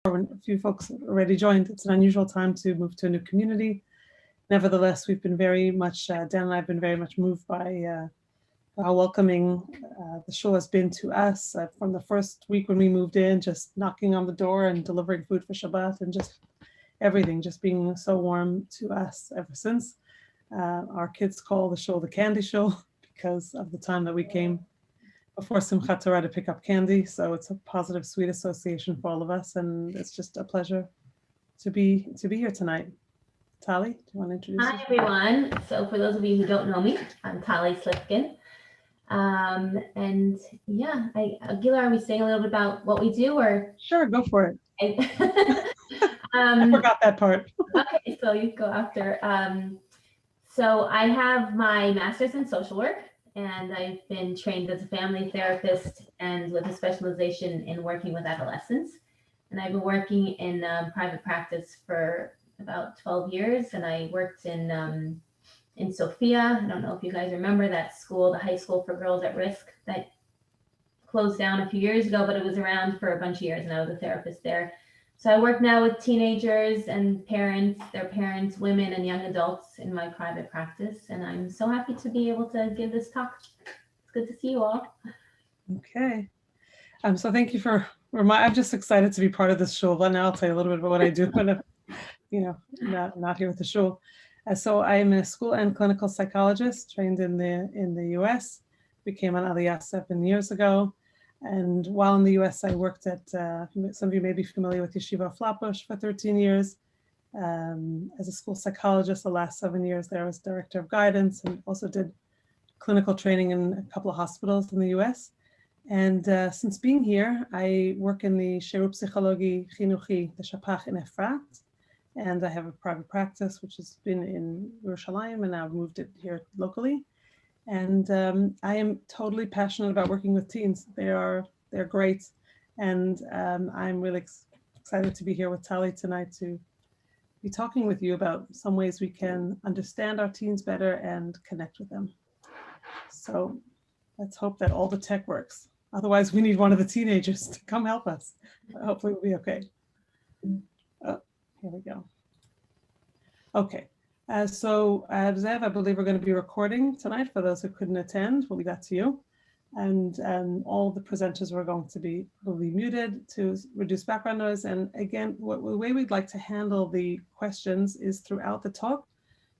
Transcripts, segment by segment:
when a few folks already joined, it's an unusual time to move to a new community. Nevertheless, we've been very much, Dan and I have been very much moved by how welcoming the show has been to us from the first week when we moved in, just knocking on the door and delivering food for Shabbat and just everything, just being so warm to us ever since. Our kids call the show the candy show because of the time that we came before Simchat Torah to pick up candy. So it's a positive, sweet association for all of us. And it's just a pleasure to be here tonight. Tali, do you want to introduce yourself? Hi, everyone. So for those of you who don't know me, I'm Tali Slifkin. And yeah, Gila, are we saying a little bit about what we do or? Sure, go for it. I forgot that part. Okay, so you go after. So I have my master's in social work, and I've been trained as a family therapist and with a specialization in working with adolescents. And I've been working in private practice for about 12 years, and I worked in Sophia. I don't know if you guys remember that school, the high school for girls at risk that closed down a few years ago, but it was around for a bunch of years, and I was a therapist there. So I work now with teenagers and parents, their parents, women, and young adults in my private practice. And I'm so happy to be able to give this talk. It's good to see you all. Okay. So thank you for I'm just excited to be part of this show. But now I'll tell you a little bit about what I do when I'm, not here with the show. So I'm a school and clinical psychologist trained in the US. Became an Aliyah 7 years ago. And while in the US, I worked at, some of you may be familiar with Yeshiva Flatbush for 13 years. As a school psychologist, the last 7 years there, I was director of guidance and also did clinical training in a couple of hospitals in the US. And since being here, I work in the Sherut Psychologi Chinuchi, the Shapach in Efrat. And I have a private practice, which has been in Yerushalayim, and now I've moved it here locally. And I am totally passionate about working with teens. They're great. And I'm really excited to be here with Tali tonight to be talking with you about some ways we can understand our teens better and connect with them. So let's hope that all the tech works. Otherwise, we need one of the teenagers to come help us. Hopefully we'll be okay. Oh, here we go. Okay. So Zev, I believe we're going to be recording tonight for those who couldn't attend. We'll leave that to you. And all the presenters will be muted to reduce background noise. And again, the way we'd like to handle the questions is throughout the talk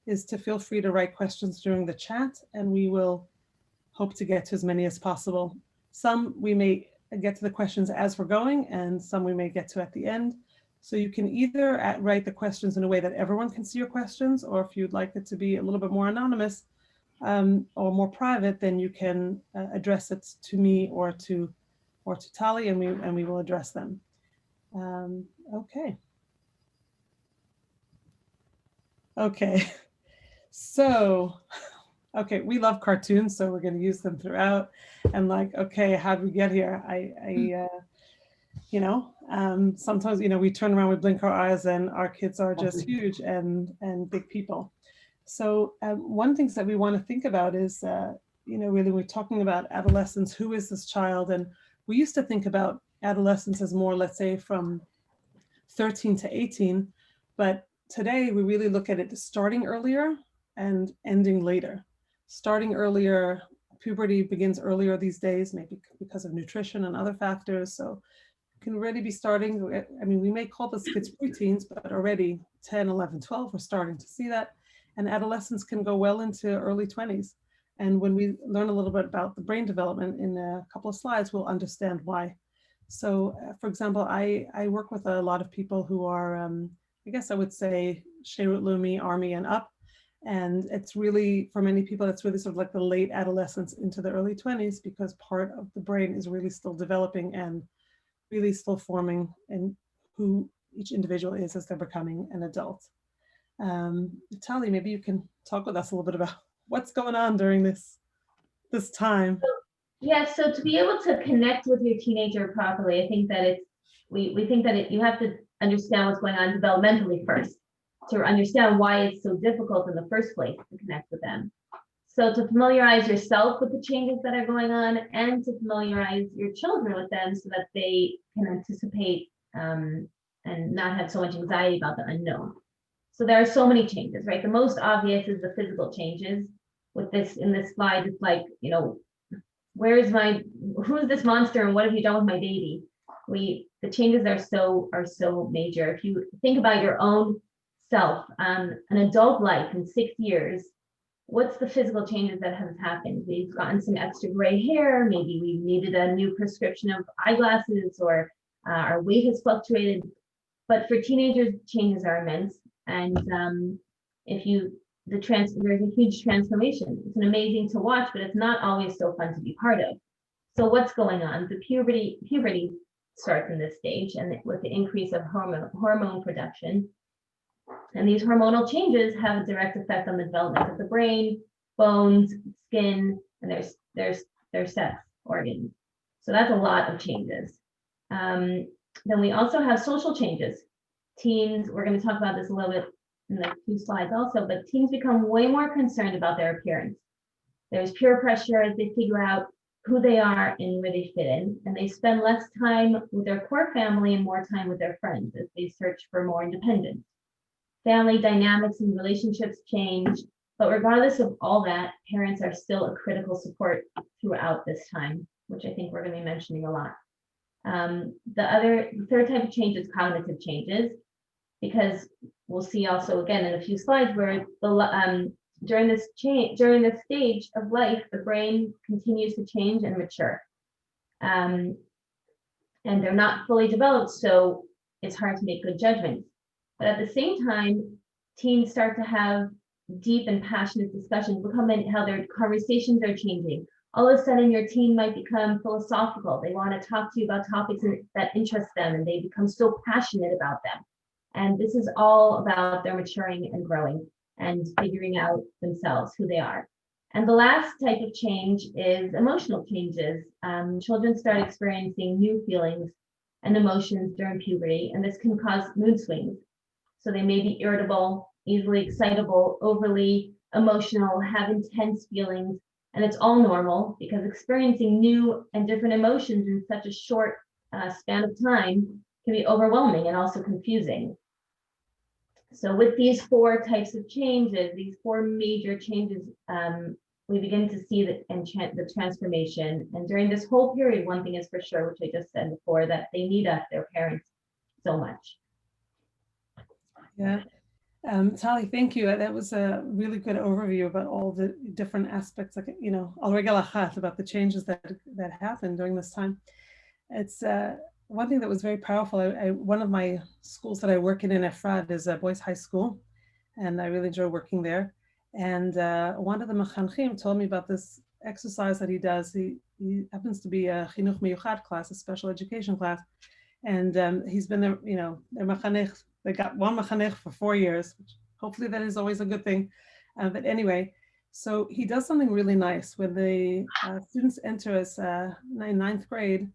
is to feel free to write questions during the chat, and we will hope to get to as many as possible. Some we may get to the questions as we're going, and some we may get to at the end. So you can either write the questions in a way that everyone can see your questions, or if you'd like it to be a little bit more anonymous or more private, then you can address it to me or to Tali, and we will address them. Okay. Okay. So, okay, we love cartoons, so we're going to use them throughout. And like, okay, how did we get here? Sometimes, we turn around, we blink our eyes, and our kids are just huge and big people. So one thing that we want to think about is, really we're talking about adolescence. Who is this child? And we used to think about adolescence as more, let's say, from 13 to 18. But today we really look at it starting earlier and ending later. Starting earlier, puberty begins earlier these days, maybe because of nutrition and other factors. So can really be starting, we may call this kids preteens, but already 10, 11, 12, we're starting to see that. And adolescents can go well into early 20s. And when we learn a little bit about the brain development in a couple of slides, we'll understand why. So for example, I work with a lot of people who are, I guess I would say, Sherut Leumi, Army and up. And it's really, for many people, it's really sort of like the late adolescence into the early 20s, because part of the brain is really still developing and really still forming in who each individual is as they're becoming an adult. Tali, maybe you can talk with us a little bit about what's going on during this time. So to be able to connect with your teenager properly, I think that we think that you have to understand what's going on developmentally first to understand why it's so difficult in the first place to connect with them. So to familiarize yourself with the changes that are going on and to familiarize your children with them so that they can anticipate and not have so much anxiety about the unknown. So there are so many changes, right? The most obvious is the physical changes. With this in this slide, it's like, you know, who's this monster and what have you done with my baby? The changes are so major. If you think about your own self, an adult life in 6 years, what's the physical changes that have happened? We've gotten some extra gray hair, maybe we needed a new prescription of eyeglasses, or our weight has fluctuated. But for teenagers, changes are immense. And there's a huge transformation. It's amazing to watch, but it's not always so fun to be part of. So what's going on? The puberty starts in this stage, and with the increase of hormone production. And these hormonal changes have a direct effect on the development of the brain, bones, skin, and their sex organs. So that's a lot of changes. Then we also have social changes. Teens, we're going to talk about this a little bit in the few slides also, but teens become way more concerned about their appearance. There's peer pressure as they figure out who they are and where they fit in, and they spend less time with their core family and more time with their friends as they search for more independence. Family dynamics and relationships change, but regardless of all that, parents are still a critical support throughout this time, which I think we're going to be mentioning a lot. The third type of change is cognitive changes, because we'll see also again in a few slides where during this stage of life, the brain continues to change and mature, and they're not fully developed, so it's hard to make good judgments. But at the same time, teens start to have deep and passionate discussions, how their conversations are changing. All of a sudden, your teen might become philosophical. They want to talk to you about topics that interest them, and they become so passionate about them. And this is all about their maturing and growing and figuring out themselves, who they are. And the last type of change is emotional changes. Children start experiencing new feelings and emotions during puberty, and this can cause mood swings. So they may be irritable, easily excitable, overly emotional, have intense feelings, and it's all normal, because experiencing new and different emotions in such a short span of time can be overwhelming and also confusing. So with these 4 types of changes, these 4 major changes, we begin to see the transformation. And during this whole period, one thing is for sure, which I just said before, that they need us, their parents, so much. Yeah. Tali, thank you. That was a really good overview about all the different aspects, like, you know, about the changes that happened during this time. It's one thing that was very powerful. One of my schools that I work in Efrat is a boys' high school, and I really enjoy working there. And one of the mechanchim told me about this exercise that he does. He happens to be a chinuch miyuchad class, a special education class, and he's been there, you know, their mechanech. They got one mechanech for 4 years, which hopefully that is always a good thing. But anyway, so he does something really nice. When the students enter as in 9th grade,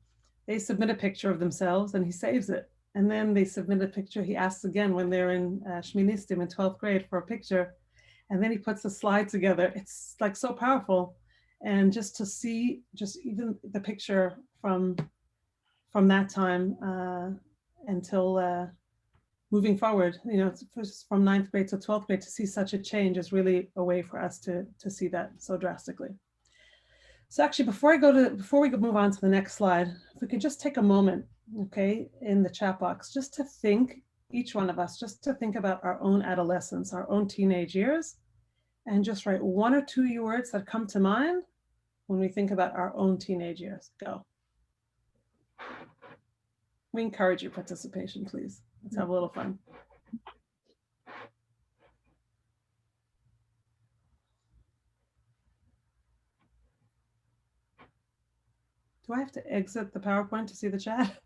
they submit a picture of themselves and he saves it. And then they submit a picture. He asks again when they're in Shministim in 12th grade for a picture. And then he puts a slide together. It's like so powerful. And just to see just even the picture from that time until moving forward, you know, from 9th grade to 12th grade, to see such a change is really a way for us to see that so drastically. So actually, before we move on to the next slide, if we could just take a moment, okay, in the chat box, just to think, each one of us, just to think about our own adolescence, our own teenage years, and just write 1 or 2 words that come to mind when we think about our own teenage years. Go. We encourage your participation, please. Let's have a little fun. Do I have to exit the PowerPoint to see the chat?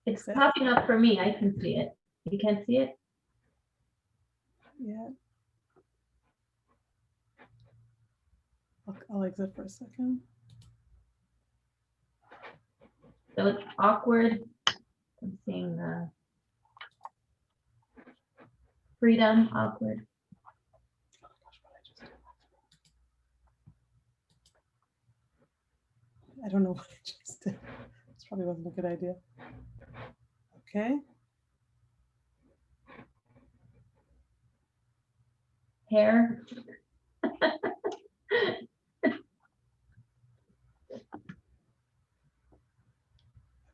It's popping up for me. I can see it. You can't see it? Yeah. I'll exit for a second. So it's awkward. I'm seeing the freedom, awkward. I don't know what I just did. This probably wasn't a good idea. Okay. hair.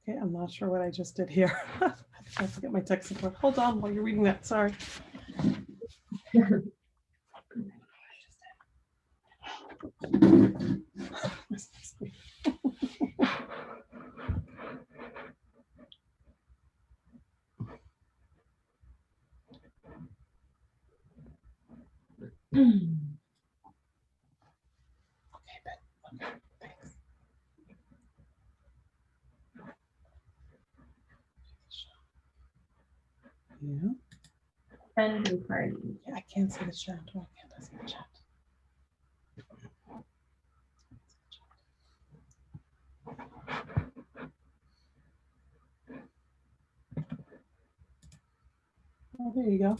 Okay, I'm not sure what I just did here. I have to get my tech support. Hold on while you're reading that, sorry. Okay, Ben. Okay, thanks. Yeah. Friends and parties. Yeah, I can't see the chat. Why can't I see the chat? Oh, there you go.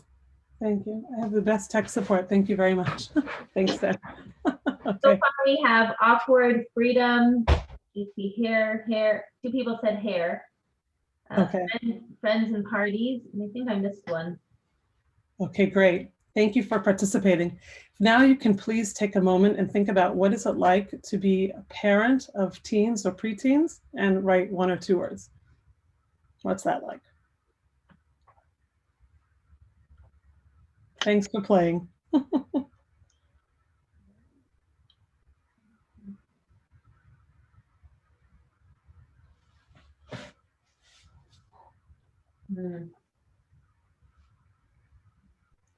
Thank you. I have the best tech support. Thank you very much. Thanks, Deb. So Okay. far we have awkward, freedom. You see hair. Two people said hair. Okay. Friends and parties. And I think I missed one. Okay, great. Thank you for participating. Now you can please take a moment and think about what is it like to be a parent of teens or preteens and write 1 or 2 words. What's that like? Thanks for playing.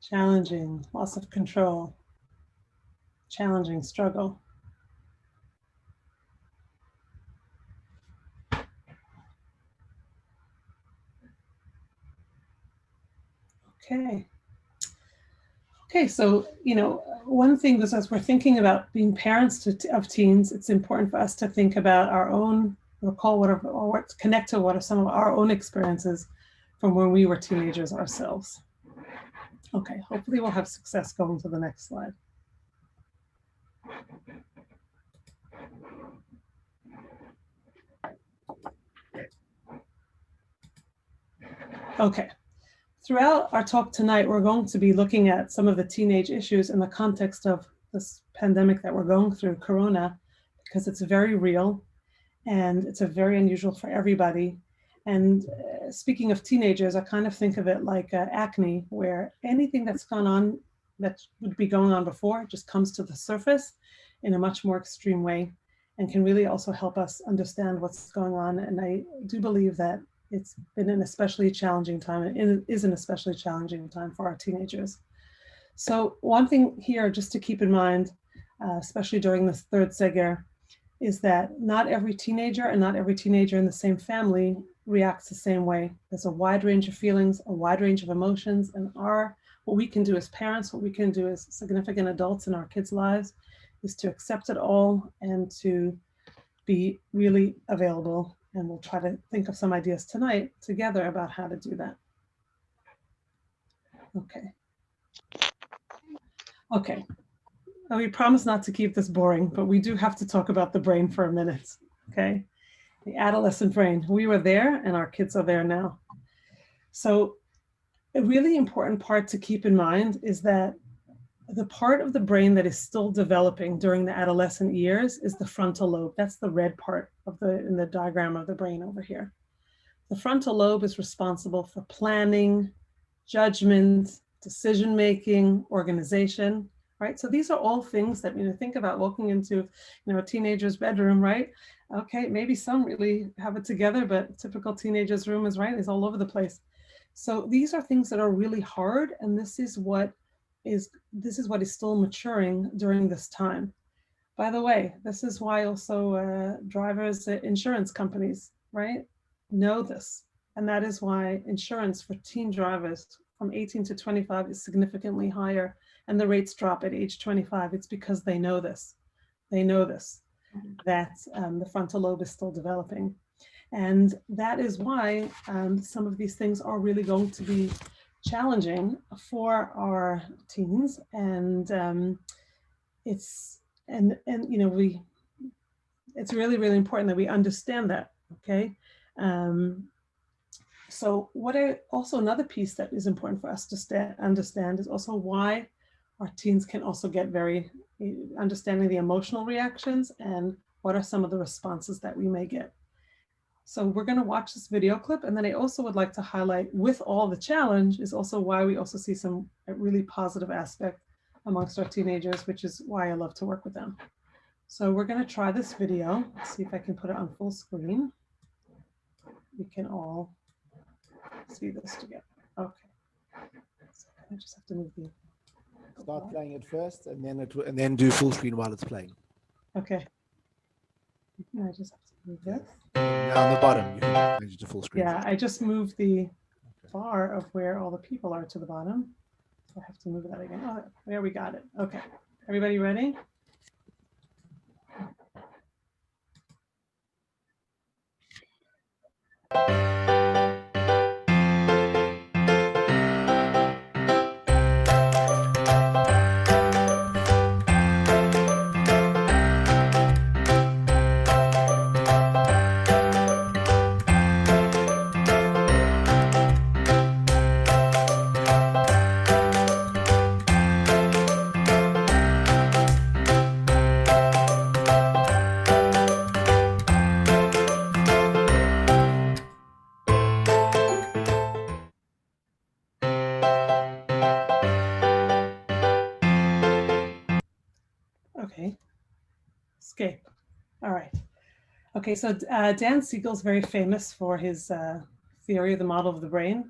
Challenging, loss of control, challenging, struggle. Okay. Okay, so, one thing is as we're thinking about being parents of teens, it's important for us to think about our own, recall connect to what are some of our own experiences from when we were teenagers ourselves. Okay, hopefully we'll have success going to the next slide. Okay. Throughout our talk tonight, we're going to be looking at some of the teenage issues in the context of this pandemic that we're going through, Corona, because it's very real and it's a very unusual for everybody. And speaking of teenagers, I kind of think of it like acne, where anything that's gone on that would be going on before just comes to the surface in a much more extreme way and can really also help us understand what's going on. And I do believe that it's been an especially challenging time, and it is an especially challenging time for our teenagers. So one thing here just to keep in mind, especially during this third Seger, is that not every teenager and not every teenager in the same family reacts the same way. There's a wide range of feelings, a wide range of emotions, and what we can do as parents, what we can do as significant adults in our kids' lives is to accept it all and to be really available. And we'll try to think of some ideas tonight together about how to do that. Okay. Okay. We promise not to keep this boring, but we do have to talk about the brain for a minute. Okay. The adolescent brain. We were there and our kids are there now. So a really important part to keep in mind is that the part of the brain that is still developing during the adolescent years is the frontal lobe. That's the red part in the diagram of the brain over here. The frontal lobe is responsible for planning, judgment, decision-making, organization, right? So these are all things that, think about walking into, a teenager's bedroom, right? Okay, maybe some really have it together, but typical teenager's room is all over the place. So these are things that are really hard, and this is what is still maturing during this time. By the way, this is why also drivers at insurance companies, right, know this. And that is why insurance for teen drivers from 18 to 25 is significantly higher, and the rates drop at age 25. It's because they know this. They know this, that the frontal lobe is still developing. And that is why some of these things are really going to be challenging for our teens. And it's really, really important that we understand that, okay? So another piece that is important for us to understand is also why our teens can also get very understanding the emotional reactions and what are some of the responses that we may get. So we're going to watch this video clip, and then I also would like to highlight, with all the challenge, is also why we also see some really positive aspect amongst our teenagers, which is why I love to work with them. So we're going to try this video. Let's see if I can put it on full screen. We can all see this together. Okay. So I just have to move the. Start playing it first, and then do full screen while it's playing. Okay. I just have to move this. Now on the bottom, you can change it to full screen. Yeah, I just moved the bar of where all the people are to the bottom. So I have to move that again. Oh, there we got it. Okay. Everybody ready? Okay. Escape. All right. Okay, so Dan Siegel's very famous for his theory of the model of the brain,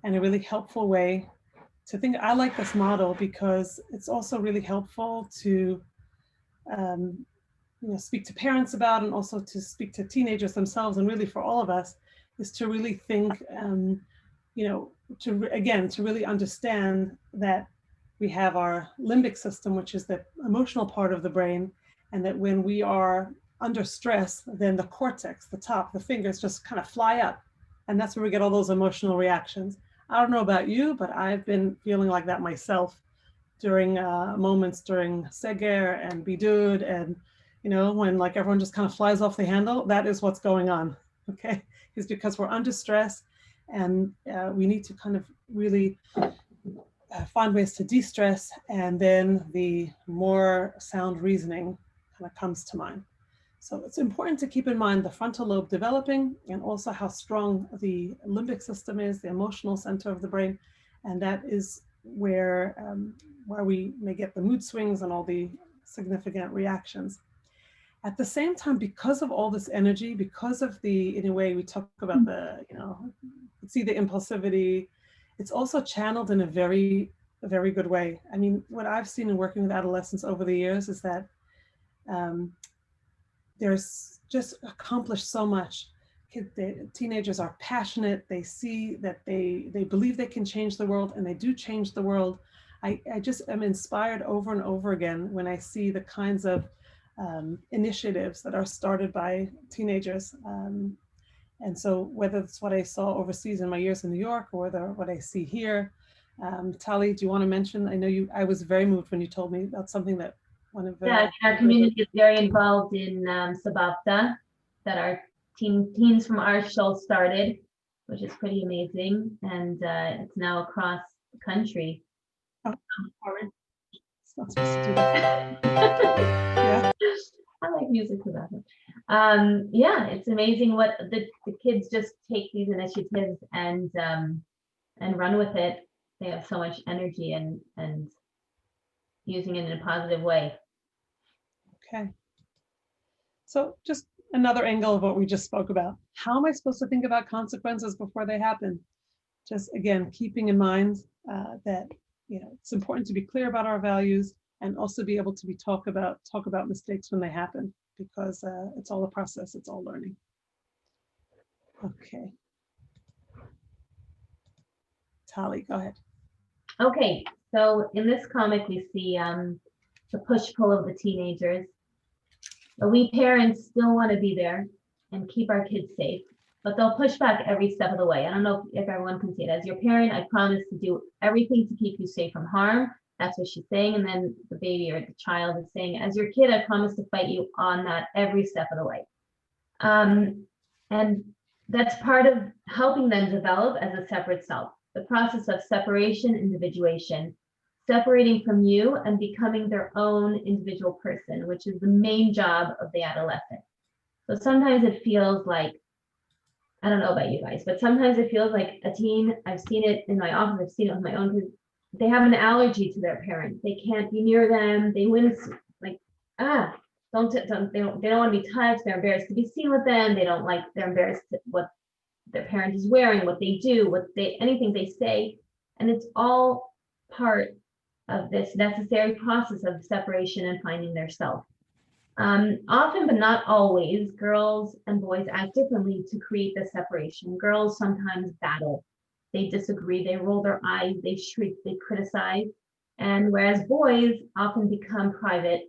and a really helpful way to think. I like this model because it's also really helpful to speak to parents about, and also to speak to teenagers themselves, and really for all of us, is to really think, to really understand that we have our limbic system, which is the emotional part of the brain, and that when we are under stress, then the cortex, the top, the fingers just kind of fly up. And that's where we get all those emotional reactions. I don't know about you, but I've been feeling like that myself during moments during Seger and Bidud, and when like everyone just kind of flies off the handle. That is what's going on. Okay, it's because we're under stress, and we need to kind of really find ways to de-stress, and then the more sound reasoning kind of comes to mind. So it's important to keep in mind the frontal lobe developing, and also how strong the limbic system is, the emotional center of the brain. And that is where we may get the mood swings and all the significant reactions. At the same time, because of all this energy, because of the, in a way, we talk about the, see the impulsivity, it's also channeled in a very good way. I mean, what I've seen in working with adolescents over the years is that there's just accomplished so much. Teenagers are passionate. They see that they believe they can change the world, and they do change the world. I just am inspired over and over again when I see the kinds of initiatives that are started by teenagers. And so whether it's what I saw overseas in my years in New York, or what I see here. Tali, do you want to mention? I know I was very moved when you told me about something that one of the... Yeah, our community is very involved in Sabapta, that our teens from our show started, which is pretty amazing. And it's now across the country. Oh, it's not supposed to do that. Yeah. I like music for that. Yeah, it's amazing what the kids just take these initiatives and run with it. They have so much energy and using it in a positive way. Okay. So just another angle of what we just spoke about. How am I supposed to think about consequences before they happen? Just again, keeping in mind that it's important to be clear about our values, and also be able to talk about mistakes when they happen, because it's all a process, it's all learning. Okay. Tali, go ahead. Okay, so in this comic we see the push-pull of the teenagers. But we parents still want to be there and keep our kids safe, but they'll push back every step of the way. I don't know if everyone can see it. As your parent, I promise to do everything to keep you safe from harm. That's what she's saying. And then the baby or the child is saying, as your kid, I promise to fight you on that every step of the way. And that's part of helping them develop as a separate self. The process of separation, individuation, separating from you and becoming their own individual person, which is the main job of the adolescent. So sometimes it feels like, I don't know about you guys, but sometimes it feels like a teen, I've seen it in my office, I've seen it with my own kids, they have an allergy to their parents. They can't be near them. They wince, like, they don't want to be touched. They're embarrassed to be seen with them. They're embarrassed what their parent is wearing, what they do, anything they say. And it's all part of this necessary process of separation and finding their self. Often, but not always, girls and boys act differently to create this separation. Girls sometimes battle. They disagree, they roll their eyes, they shriek, they criticize. And whereas boys often become private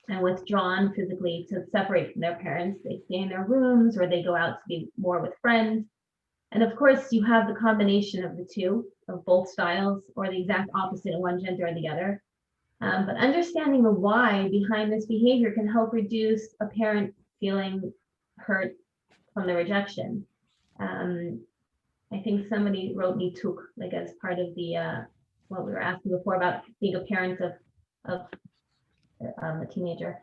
and withdrawn physically to separate from their parents, they stay in their rooms or they go out to be more with friends. And of course, you have the combination of the two, of both styles, or the exact opposite of one gender or the other. But understanding the why behind this behavior can help reduce a parent feeling hurt from the rejection. I think somebody wrote me too, like as part of the what we were asking before about being a parent of a teenager.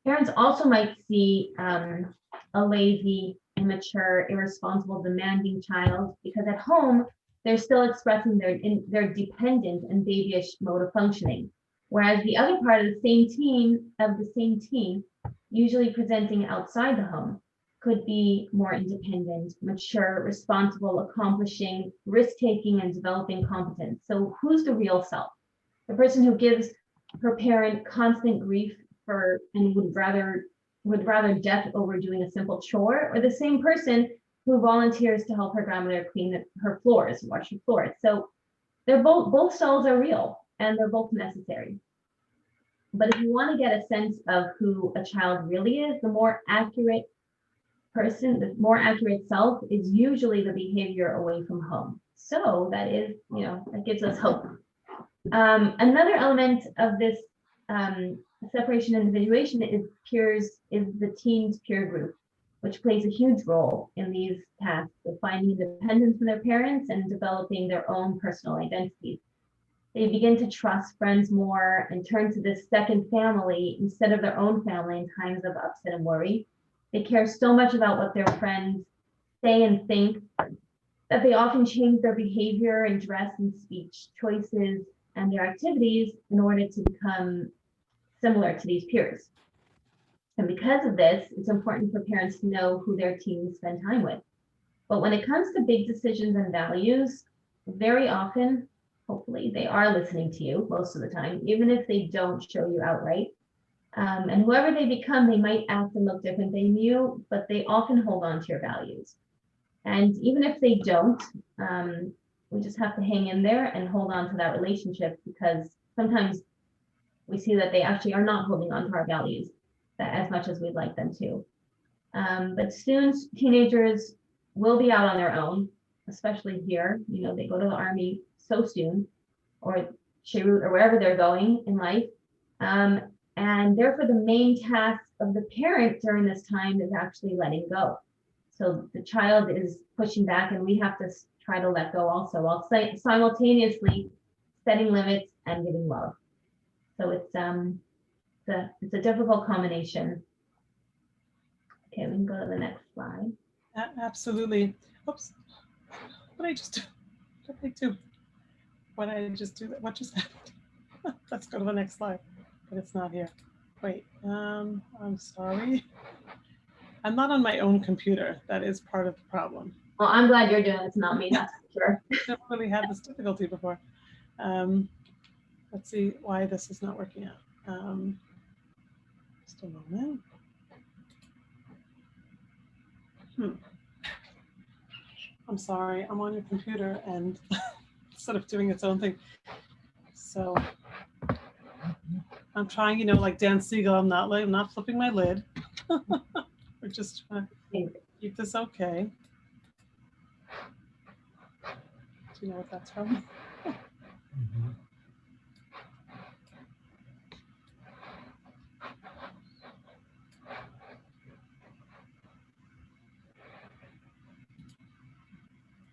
Parents also might see a lazy, immature, irresponsible, demanding child because at home they're still expressing their dependent and babyish mode of functioning, whereas the other part of the same teen, usually presenting outside the home, could be more independent, mature, responsible, accomplishing, risk-taking, and developing competence. So who's the real self? The person who gives her parent constant grief and would rather death over doing a simple chore, or the same person who volunteers to help her grandmother clean her floors, wash her floors. So they're both styles are real and they're both necessary. But if you want to get a sense of who a child really is, the more accurate self is usually the behavior away from home. So that gives us hope. Another element of this separation and individuation is the teen's peer group, which plays a huge role in these tasks of finding independence from their parents and developing their own personal identities. They begin to trust friends more and turn to this second family instead of their own family in times of upset and worry. They care so much about what their friends say and think that they often change their behavior and dress and speech choices and their activities in order to become similar to these peers. And because of this, it's important for parents to know who their teens spend time with. But when it comes to big decisions and values, very often, hopefully, they are listening to you most of the time, even if they don't show you outright. And whoever they become, they might act and look different than you, but they often hold on to your values. And even if they don't, we just have to hang in there and hold on to that relationship, because sometimes we see that they actually are not holding on to our values as much as we'd like them to. But students, teenagers will be out on their own, especially here. They go to the Army so soon, or Beirut, or wherever they're going in life. And therefore, the main task of the parent during this time is actually letting go. So the child is pushing back, and we have to try to let go also, while simultaneously setting limits and giving love. So it's a difficult combination. Okay, we can go to the next slide. Absolutely. Oops. What did I just do? What did I just do? What just happened? Let's go to the next slide. But it's not here. Wait, I'm sorry. I'm not on my own computer. That is part of the problem. Well, I'm glad you're doing it. It's not me, that's for sure. I've never really had this difficulty before. Let's see why this is not working out. Just a moment. I'm sorry, I'm on your computer and instead of doing its own thing. So I'm trying, like Dan Siegel, I'm not flipping my lid. We're just trying to keep this okay. Do you know what that's from? Mm-hmm.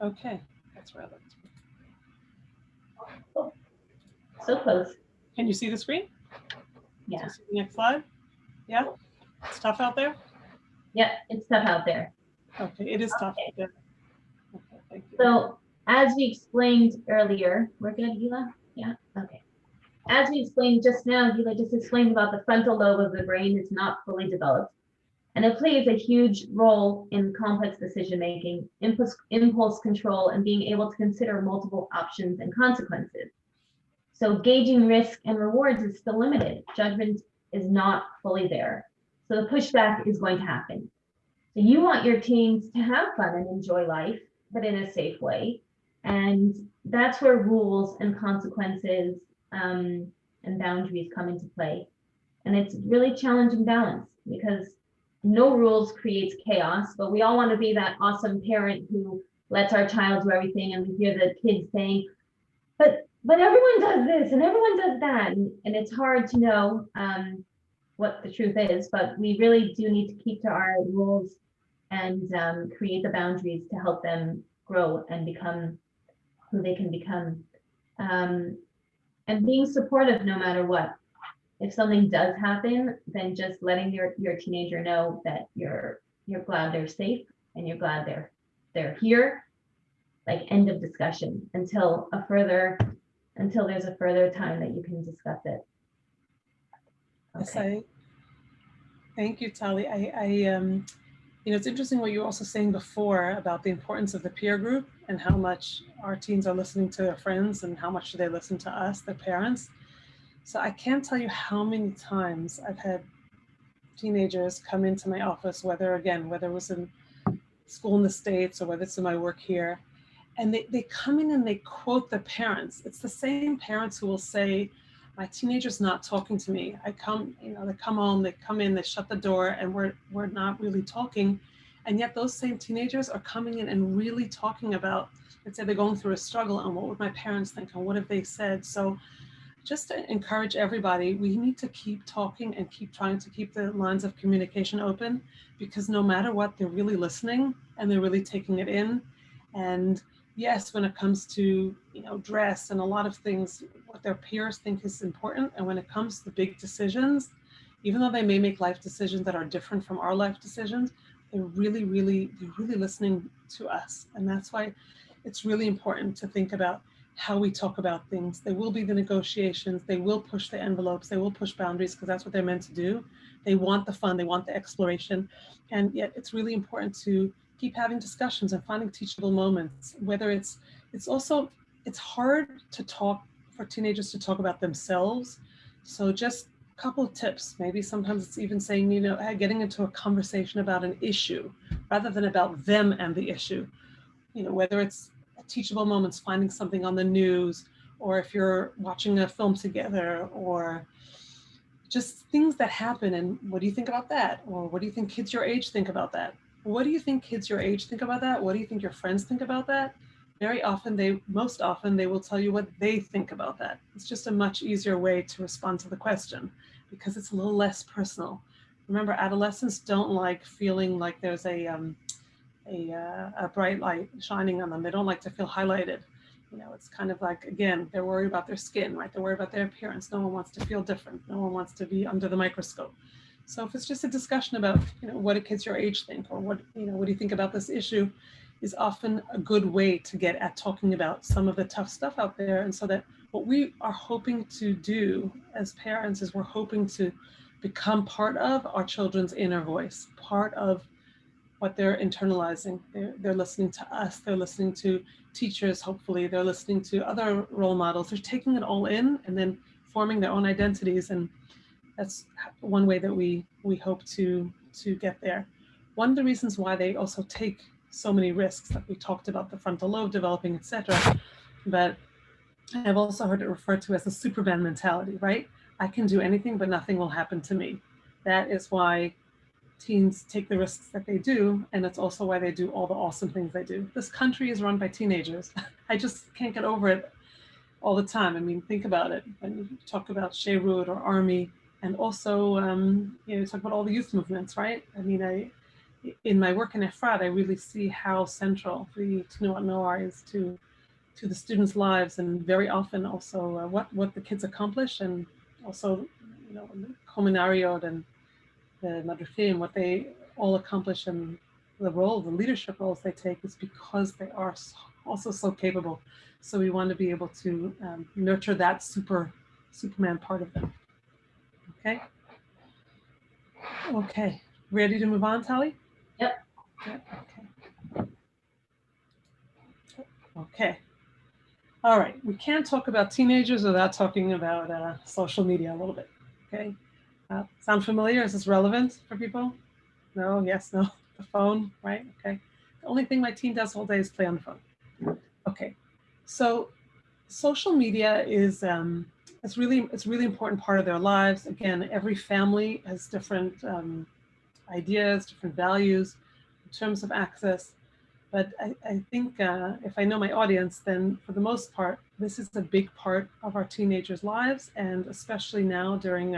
Okay, that's where I looked. So close. Can you see the screen? Yeah. So the next slide. Yeah, it's tough out there. Yeah, it's tough out there. Okay, it is tough. Okay. Yeah. Okay, thank you. So as we explained earlier, we're good, Gila? Yeah, okay. As we explained just now, Gila just explained about the frontal lobe of the brain is not fully developed. And it plays a huge role in complex decision-making, impulse control, and being able to consider multiple options and consequences. So gauging risk and rewards is still limited. Judgment is not fully there. So the pushback is going to happen. So you want your teens to have fun and enjoy life, but in a safe way. And that's where rules and consequences and boundaries come into play. And it's really challenging balance because no rules creates chaos, but we all want to be that awesome parent who lets our child do everything, and we hear the kids saying, but everyone does this and everyone does that. And it's hard to know what the truth is, but we really do need to keep to our rules and create the boundaries to help them grow and become who they can become. And being supportive no matter what. If something does happen, then just letting your teenager know that you're glad they're safe and you're glad they're here. Like, end of discussion until there's a further time that you can discuss it. Okay. Yes, thank you, Tali. It's interesting what you were also saying before about the importance of the peer group and how much our teens are listening to their friends and how much do they listen to us, their parents. So I can't tell you how many times I've had teenagers come into my office, whether it was in school in the States or whether it's in my work here, and they come in and they quote the parents. It's the same parents who will say, my teenager's not talking to me. They come home, they come in, they shut the door, and we're not really talking. And yet those same teenagers are coming in and really talking about, let's say they're going through a struggle, and what would my parents think, and what have they said? So just to encourage everybody, we need to keep talking and keep trying to keep the lines of communication open, because no matter what, they're really listening and they're really taking it in. And yes, when it comes to dress and a lot of things, what their peers think is important. And when it comes to big decisions, even though they may make life decisions that are different from our life decisions, they're really listening to us. And that's why it's really important to think about how we talk about things. There will be the negotiations, they will push the envelopes, they will push boundaries, because that's what they're meant to do. They want the fun, they want the exploration. And yet it's really important to keep having discussions and finding teachable moments, whether it's hard to talk for teenagers to talk about themselves. So just a couple of tips, maybe sometimes it's even saying, getting into a conversation about an issue rather than about them and the issue, whether it's teachable moments, finding something on the news, or if you're watching a film together, or just things that happen. And what do you think about that? Or what do you think kids your age think about that? What do you think kids your age think about that? What do you think your friends think about that? Most often they will tell you what they think about that. It's just a much easier way to respond to the question because it's a little less personal. Remember, adolescents don't like feeling like there's a bright light shining on them. They don't like to feel highlighted. It's kind of like, again, they're worried about their skin, right? They're worried about their appearance. No one wants to feel different. No one wants to be under the microscope. So if it's just a discussion about, what do kids your age think, or what do you think about this issue, is often a good way to get at talking about some of the tough stuff out there. And so that what we are hoping to do as parents is we're hoping to become part of our children's inner voice, part of what they're internalizing. They're listening to us, they're listening to teachers, hopefully, they're listening to other role models. They're taking it all in and then forming their own identities. And that's one way that we hope to get there. One of the reasons why they also take so many risks, like we talked about the frontal lobe developing, etc. But I've also heard it referred to as the Superman mentality, right? I can do anything, but nothing will happen to me. That is why teens take the risks that they do, and it's also why they do all the awesome things they do. This country is run by teenagers. I just can't get over it all the time. I mean, think about it. When you talk about Sheirut or Army, and also, talk about all the youth movements, right? I mean, in my work in Efrat, I really see how central the Tnuat Noar is to to the students' lives, and very often also what the kids accomplish, and also, you know, the Comunariot and the Madrufim, what they all accomplish, and the leadership roles they take is because they are also so capable. So we want to be able to nurture that Superman part of them. Okay. Okay. Ready to move on, Tali? Yep. Okay. Okay. All right. We can't talk about teenagers without talking about social media a little bit. Okay. Sound familiar? Is this relevant for people? No, yes, no. The phone, right? Okay. The only thing my teen does all day is play on the phone. Okay. So social media is it's really important part of their lives. Again, every family has different ideas, different values in terms of access. But I think if I know my audience, then for the most part, this is a big part of our teenagers' lives, and especially now during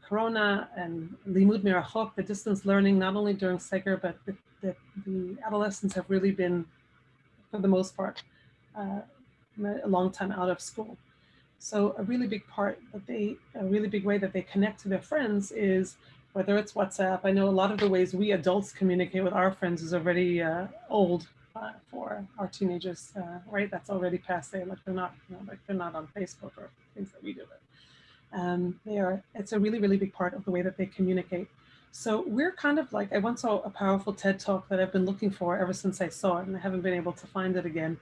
Corona and Limud Mirachok, the distance learning, not only during Seger, but the adolescents have really been, for the most part, a long time out of school. So a really big way that they connect to their friends is whether it's WhatsApp. I know a lot of the ways we adults communicate with our friends is already old for our teenagers, right? That's already passé. Like they're not, you know, like they're not on Facebook or things that we do. But it's a really, really big part of the way that they communicate. So we're kind of like, I once saw a powerful TED talk that I've been looking for ever since I saw it, and I haven't been able to find it again.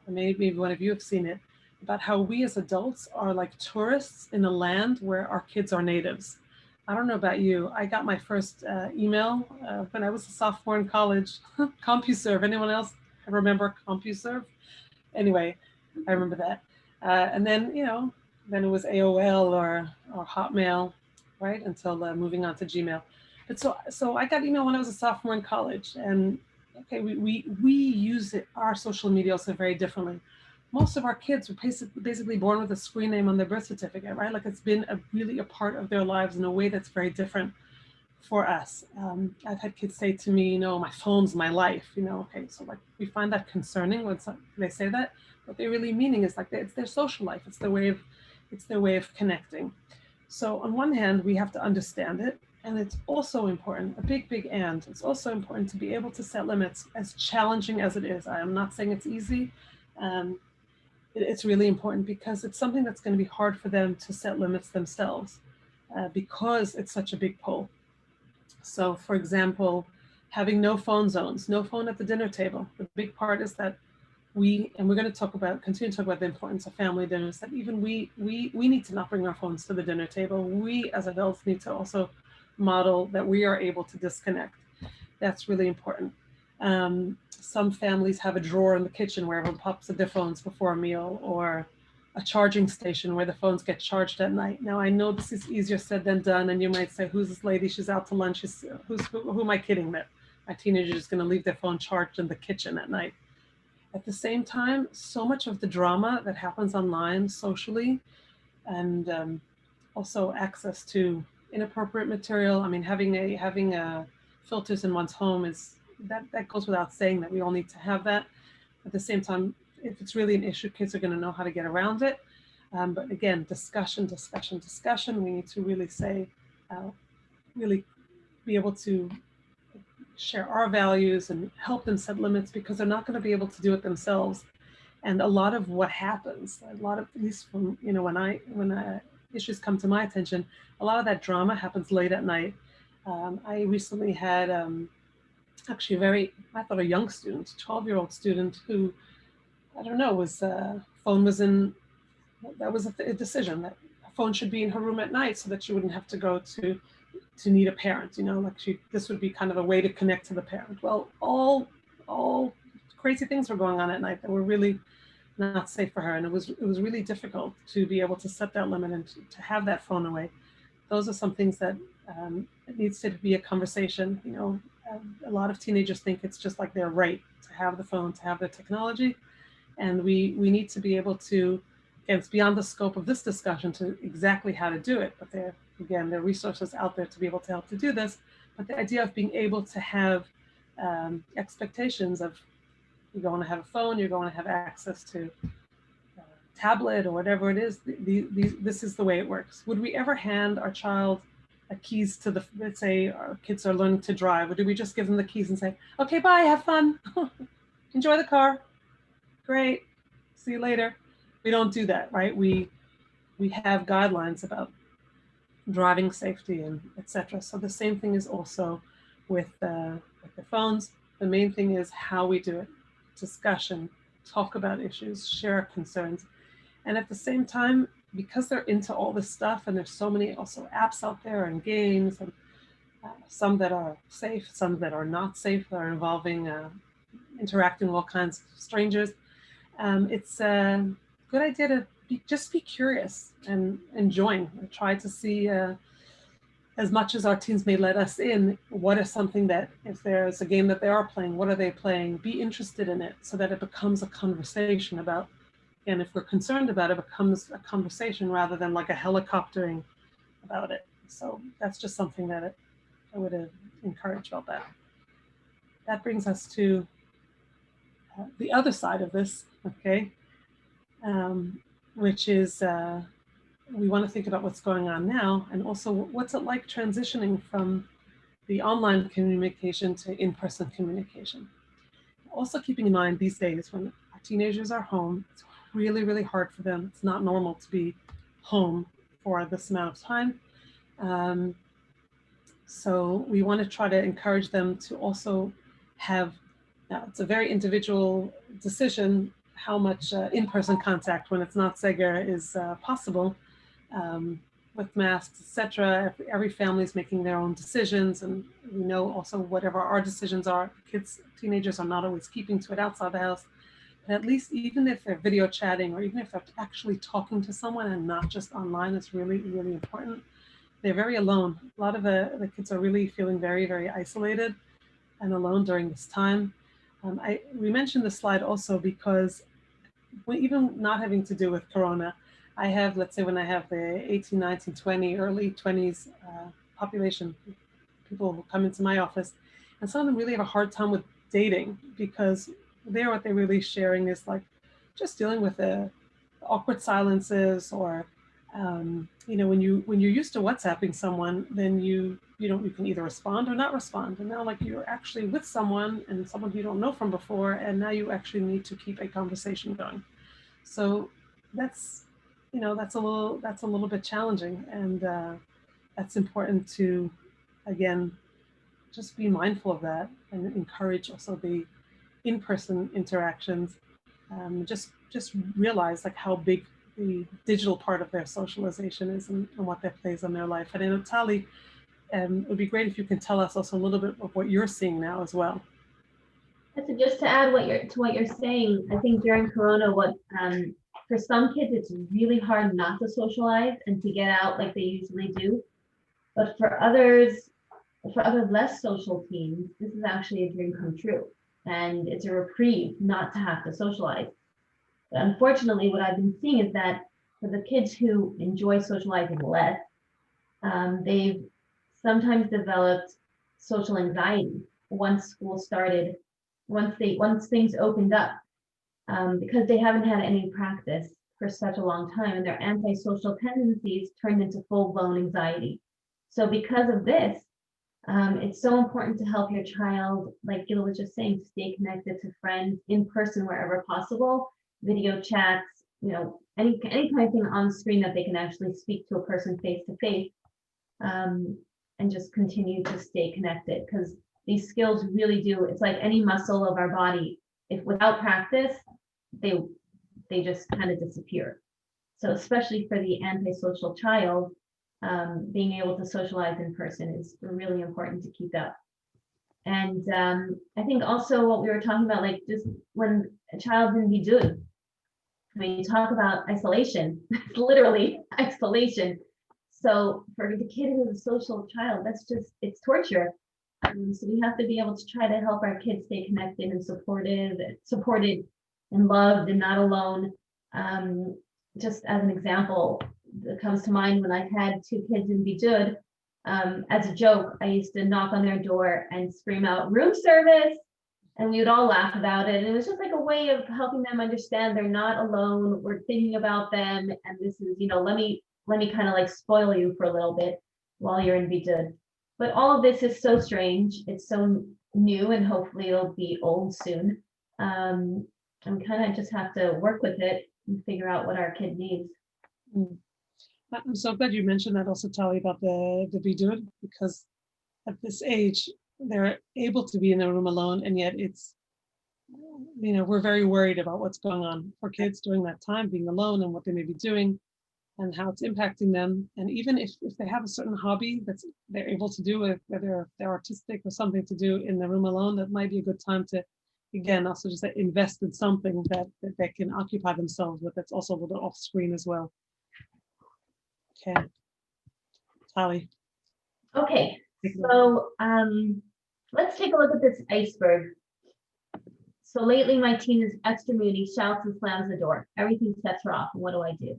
Maybe one of you have seen it, about how we as adults are like tourists in a land where our kids are natives. I don't know about you. I got my first email when I was a sophomore in college. CompuServe. Anyone else remember CompuServe? Anyway, I remember that. And then, you know, then it was AOL or Hotmail, right? Until moving on to Gmail. But so I got email when I was a sophomore in college, and okay, we use our social media also very differently. Most of our kids were basically born with a screen name on their birth certificate, right? Like it's been really a part of their lives in a way that's very different for us. I've had kids say to me, you know, my phone's my life, you know, okay, so like we find that concerning when they say that. What they're really meaning is like it's their social life. It's their way of connecting. So on one hand, we have to understand it. And it's also important, a big and, it's also important to be able to set limits, as challenging as it is. I am not saying it's easy. It's really important because it's something that's going to be hard for them to set limits themselves because it's such a big pull. So for example, having no phone zones, no phone at the dinner table. The big part is that we're going to continue to talk about the importance of family dinners, that even we need to not bring our phones to the dinner table. We as adults need to also model that we are able to disconnect. That's really important. Some families have a drawer in the kitchen where everyone pops their phones before a meal, or a charging station where the phones get charged at night. Now I know this is easier said than done, and you might say, who's this lady? She's out to lunch. Who am I kidding that my teenager is going to leave their phone charged in the kitchen at night? At the same time, so much of the drama that happens online socially, and also access to inappropriate material. I mean, having filters in one's home is that goes without saying that we all need to have that. At the same time, if it's really an issue, kids are going to know how to get around it. But again, discussion. We need to really say, really be able to share our values and help them set limits, because they're not going to be able to do it themselves. And a lot of what happens, at least from, you know, when issues come to my attention, a lot of that drama happens late at night. I recently had actually I thought a young student, 12-year-old student who, I don't know, phone was in, that was a decision that a phone should be in her room at night so that she wouldn't have to go to need a parent, you know, like this would be kind of a way to connect to the parent. Well, all crazy things were going on at night that were really not safe for her. And it was really difficult to be able to set that limit and to have that phone away. Those are some things that it needs to be a conversation. You know, a lot of teenagers think it's just like their right to have the phone, to have the technology. And we need to be able to, again, it's beyond the scope of this discussion to exactly how to do it. But there are resources out there to be able to help to do this. But the idea of being able to have expectations of you're going to have a phone, you're going to have access to a tablet or whatever it is. This is the way it works. Would we ever hand our child keys to the, let's say our kids are learning to drive, or do we just give them the keys and say, okay, bye, have fun, enjoy the car, great, see you later? We don't do that, right? We have guidelines about driving safety and etc. So the same thing is also with the phones. The main thing is how we do it, discussion, talk about issues, share concerns. And at the same time, because they're into all this stuff and there's so many also apps out there and games, and some that are safe, some that are not safe, that are involving interacting with all kinds of strangers, it's a good idea to just be curious and join and try to see, as much as our teens may let us in, what is something that, if there's a game that they are playing, what are they playing? Be interested in it so that it becomes a conversation about, and if we're concerned about it, becomes a conversation rather than like a helicoptering about it. So that's just something that I would encourage about that. That brings us to the other side of this, okay, which is we want to think about what's going on now, and also what's it like transitioning from the online communication to in-person communication. Also keeping in mind these days when our teenagers are home, it's really, really hard for them. It's not normal to be home for this amount of time. So we want to try to encourage them to also have, now it's a very individual decision, how much in-person contact when it's not Seger is possible, with masks, etc. Every family is making their own decisions, and we know also whatever our decisions are, kids, teenagers are not always keeping to it outside the house. But at least even if they're video chatting, or even if they're actually talking to someone and not just online, it's really, really important. They're very alone. A lot of the kids are really feeling very, very isolated and alone during this time. We mentioned this slide also because even not having to do with Corona, I have, let's say when I have the 18, 19, 20, early 20s population, people who come into my office, and some of them really have a hard time with dating because what they're really sharing is like just dealing with the awkward silences, or you know, when you're used to WhatsApping someone, then you can either respond or not respond, and now like you're actually with someone and someone you don't know from before, and now you actually need to keep a conversation going. So that's a little bit challenging, and that's important to, again, just be mindful of that and encourage also the in-person interactions. Just realize like how big the digital part of their socialization is, and what that plays on their life. And I know, Tali, it would be great if you can tell us also a little bit of what you're seeing now as well. So just to add what you're saying, I think during Corona, for some kids, it's really hard not to socialize and to get out like they usually do. But for other less social teens, this is actually a dream come true. And it's a reprieve not to have to socialize. But unfortunately, what I've been seeing is that for the kids who enjoy socializing less, they've sometimes developed social anxiety once school started, once things opened up, because they haven't had any practice for such a long time, and their antisocial tendencies turned into full-blown anxiety. So because of this, it's so important to help your child, like Gila was just saying, stay connected to friends in person wherever possible, video chats, any kind of thing on screen that they can actually speak to a person face to face, and just continue to stay connected, because these skills really do, it's like any muscle of our body. If without practice, they just kind of disappear. So especially for the antisocial child, being able to socialize in person is really important to keep up. And I think also what we were talking about, like just when a child's in bidud, when you talk about isolation, it's literally isolation. So for the kid who's a social child, it's torture. So we have to be able to try to help our kids stay connected and supported and loved and not alone. Just as an example that comes to mind, when I had 2 kids in bidud, as a joke, I used to knock on their door and scream out, "Room service!" And we would all laugh about it. And it was just like a way of helping them understand they're not alone. We're thinking about them. And this is, let me kind of like spoil you for a little bit while you're in Vidud. But all of this is so strange. It's so new, and hopefully it'll be old soon. And we kind of just have to work with it and figure out what our kid needs. I'm so glad you mentioned that also, Tali, about the Vidud, because at this age, they're able to be in a room alone, and yet it's, we're very worried about what's going on for kids during that time, being alone and what they may be doing and how it's impacting them. And even if they have a certain hobby that they're able to do, with whether they're artistic or something to do in the room alone, that might be a good time to, again, also just invest in something that they can occupy themselves with, that's also a little off screen as well. Okay, Tali. Okay, so let's take a look at this iceberg. So lately my teen is extra moody, shouts and slams the door. Everything sets her off. And what do I do?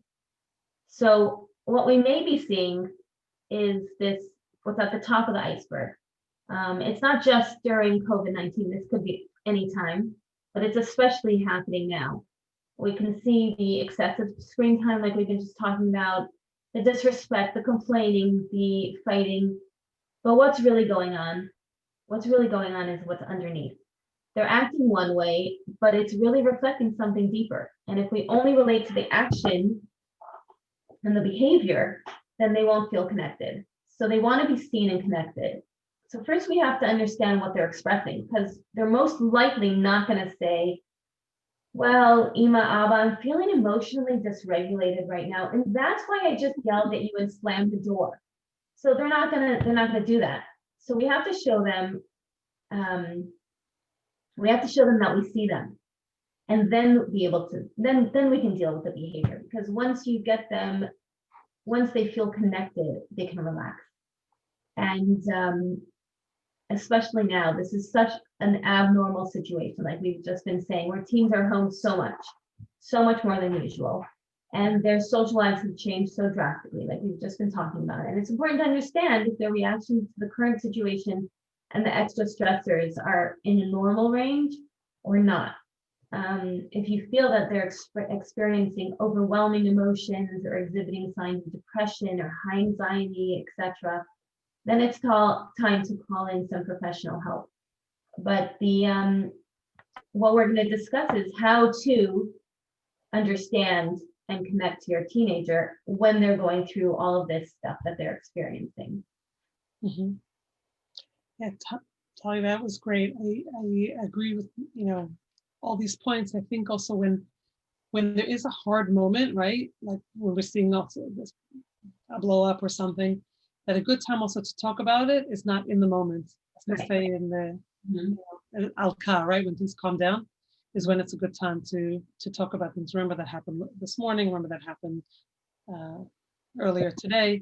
So what we may be seeing is this, what's at the top of the iceberg. It's not just during COVID-19. This could be anytime, but it's especially happening now. We can see the excessive screen time, like we've been just talking about, the disrespect, the complaining, the fighting. But what's really going on? What's really going on is what's underneath. They're acting one way, but it's really reflecting something deeper. And if we only relate to the action and the behavior, then they won't feel connected. So they want to be seen and connected. So first we have to understand what they're expressing, because they're most likely not going to say, well, Ima, Abba, I'm feeling emotionally dysregulated right now, and that's why I just yelled at you and slammed the door. So they're not gonna do that. So we have to show them, that we see them, and then be able to, then we can deal with the behavior. Because once you get them, once they feel connected, they can relax. And especially now, this is such an abnormal situation, like we've just been saying, where teens are home so much more than usual. And their social lives have changed so drastically, like we've just been talking about. And it's important to understand if their reactions to the current situation and the extra stressors are in a normal range or not. If you feel that they're experiencing overwhelming emotions or exhibiting signs of depression or high anxiety, etc., then it's time to call in some professional help. But what we're going to discuss is how to understand and connect to your teenager when they're going through all of this stuff that they're experiencing. Mm-hmm. Yeah, Tali, that was great. I agree with all these points. I think also when there is a hard moment, right, like when we're seeing also this a blow up or something, that a good time also to talk about it is not in the moment. As they say in the al-ka, right, when things calm down, is when it's a good time to talk about things. Remember that happened this morning. Remember that happened earlier today,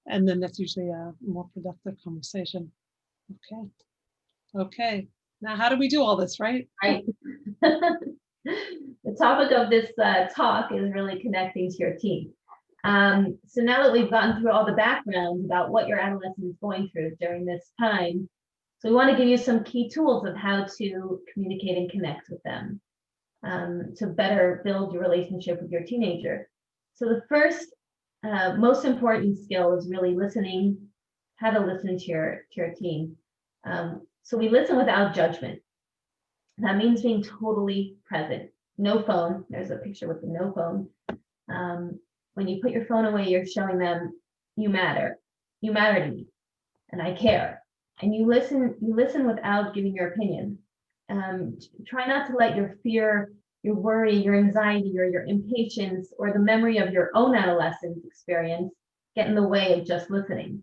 and then that's usually a more productive conversation. Okay. Now, how do we do all this, right? Right. The topic of this talk is really connecting to your teen. So now that we've gotten through all the background about what your adolescent is going through during this time, so we want to give you some key tools of how to communicate and connect with them, to better build your relationship with your teenager. So the first, most important skill is really listening, how to listen to your teen. So we listen without judgment. That means being totally present. No phone. There's a picture with the no phone. When you put your phone away, you're showing them you matter. You matter to me, and I care. And you listen without giving your opinion. Try not to let your fear, your worry, your anxiety, or your impatience, or the memory of your own adolescent experience get in the way of just listening.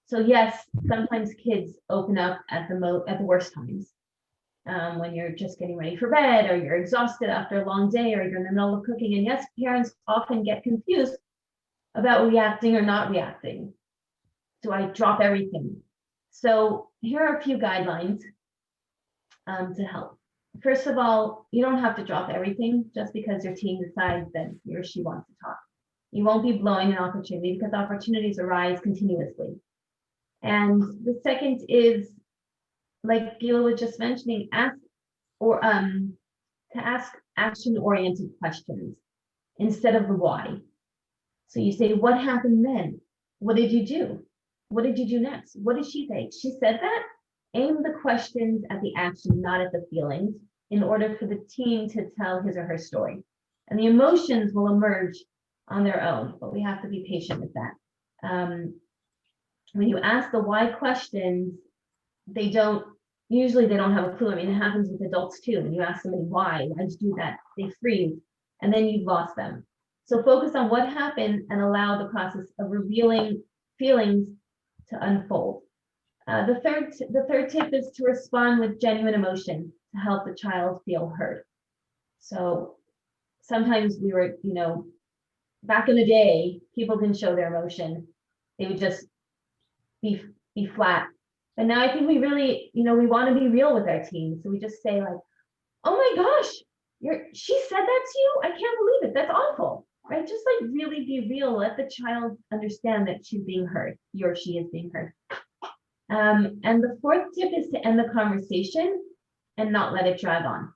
So yes, sometimes kids open up at the worst times. When you're just getting ready for bed, or you're exhausted after a long day, or you're in the middle of cooking. And yes, parents often get confused about reacting or not reacting. Do I drop everything? So here are a few guidelines to help. First of all, you don't have to drop everything just because your teen decides that he or she wants to talk. You won't be blowing an opportunity, because opportunities arise continuously. And the second is, like Gila was just mentioning, or to ask action-oriented questions instead of the why. So you say, what happened then? What did you do? What did you do next? What did she say? She said that. Aim the questions at the action, not at the feelings, in order for the teen to tell his or her story. And the emotions will emerge on their own, but we have to be patient with that. When you ask the why questions, they don't have a clue. I mean, it happens with adults too. When you ask somebody why'd you do that, they freeze, and then you've lost them. So focus on what happened and allow the process of revealing feelings to unfold. The third tip is to respond with genuine emotion to help the child feel heard. So sometimes we were, back in the day, people didn't show their emotion. They would just be flat. But now I think we really, we want to be real with our teens. So we just say like, oh my gosh, she said that to you? I can't believe it. That's awful, right? Just like really be real. Let the child understand that she's being heard, he or she is being heard. And the fourth tip is to end the conversation and not let it drag on.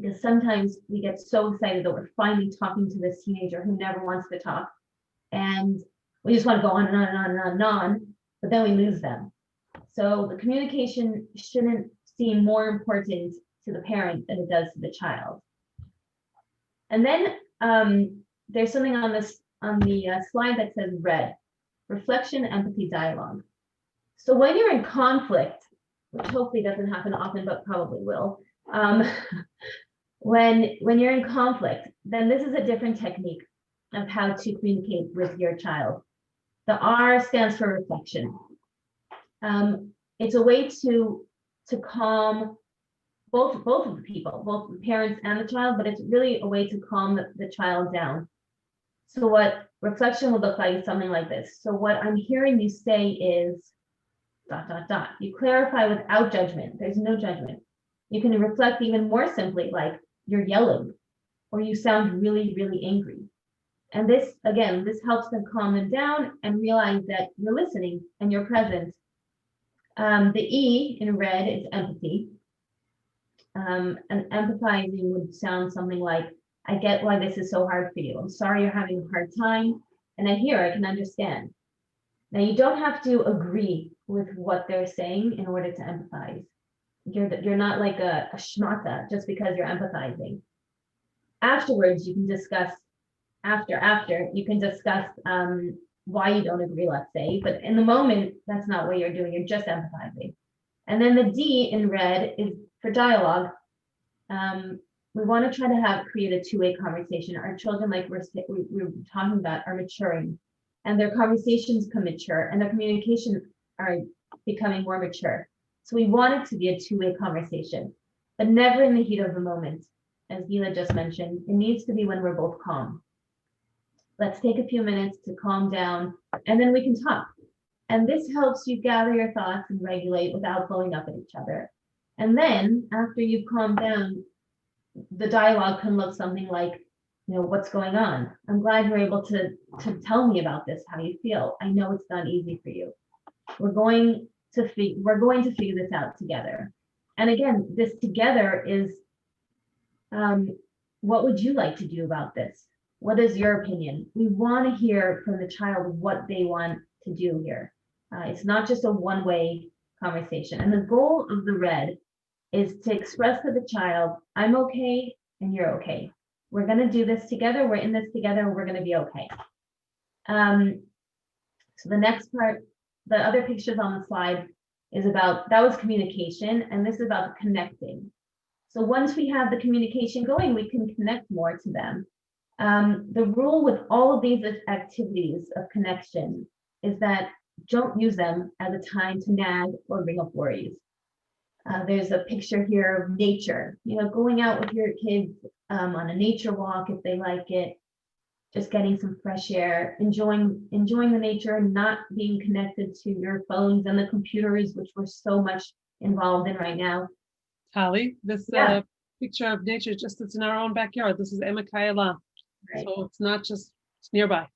Because sometimes we get so excited that we're finally talking to this teenager who never wants to talk. And we just want to go on and on and on and on and on, but then we lose them. So the communication shouldn't seem more important to the parent than it does to the child. And then there's something on the slide that says red, reflection, empathy, dialogue. So when you're in conflict, which hopefully doesn't happen often, but probably will, when you're in conflict, then this is a different technique of how to communicate with your child. The R stands for reflection. It's a way to calm both of the people, both the parents and the child, but it's really a way to calm the child down. So what reflection would look like is something like this. So what I'm hearing you say is ... You clarify without judgment. There's no judgment. You can reflect even more simply, like you're yelling or you sound really, really angry. And this helps them calm them down and realize that you're listening and you're present. The E in red is empathy. And empathizing would sound something like, I get why this is so hard for you. I'm sorry you're having a hard time. And I can understand. Now, you don't have to agree with what they're saying in order to empathize. You're not like a schmata just because you're empathizing. Afterwards, you can discuss, you can discuss why you don't agree, let's say, but in the moment, that's not what you're doing, you're just empathizing. And then the D in red is for dialogue. We want to try to create a two-way conversation. Our children, like we're talking about, are maturing. And their conversations become mature and their communication are becoming more mature. So we want it to be a two-way conversation, but never in the heat of the moment. As Gila just mentioned, it needs to be when we're both calm. Let's take a few minutes to calm down and then we can talk. And this helps you gather your thoughts and regulate without blowing up at each other. And then after you've calmed down, the dialogue can look something like, what's going on? I'm glad you're able to tell me about this, how you feel. I know it's not easy for you. We're going to figure this out together. And again, this together is, what would you like to do about this? What is your opinion? We want to hear from the child what they want to do here. It's not just a one-way conversation. And the goal of the red is to express to the child, I'm okay and you're okay. We're going to do this together. We're in this together. We're going to be okay. So the next part, the other pictures on the slide that was communication, and this is about connecting. So once we have the communication going, we can connect more to them. The rule with all of these activities of connection is that don't use them as a time to nag or bring up worries. There's a picture here of nature, going out with your kids on a nature walk if they like it, just getting some fresh air, enjoying the nature and not being connected to your phones and the computers, which we're so much involved in right now. Tali, this picture of nature it's in our own backyard. This is Emma Kaila. Right. So it's nearby.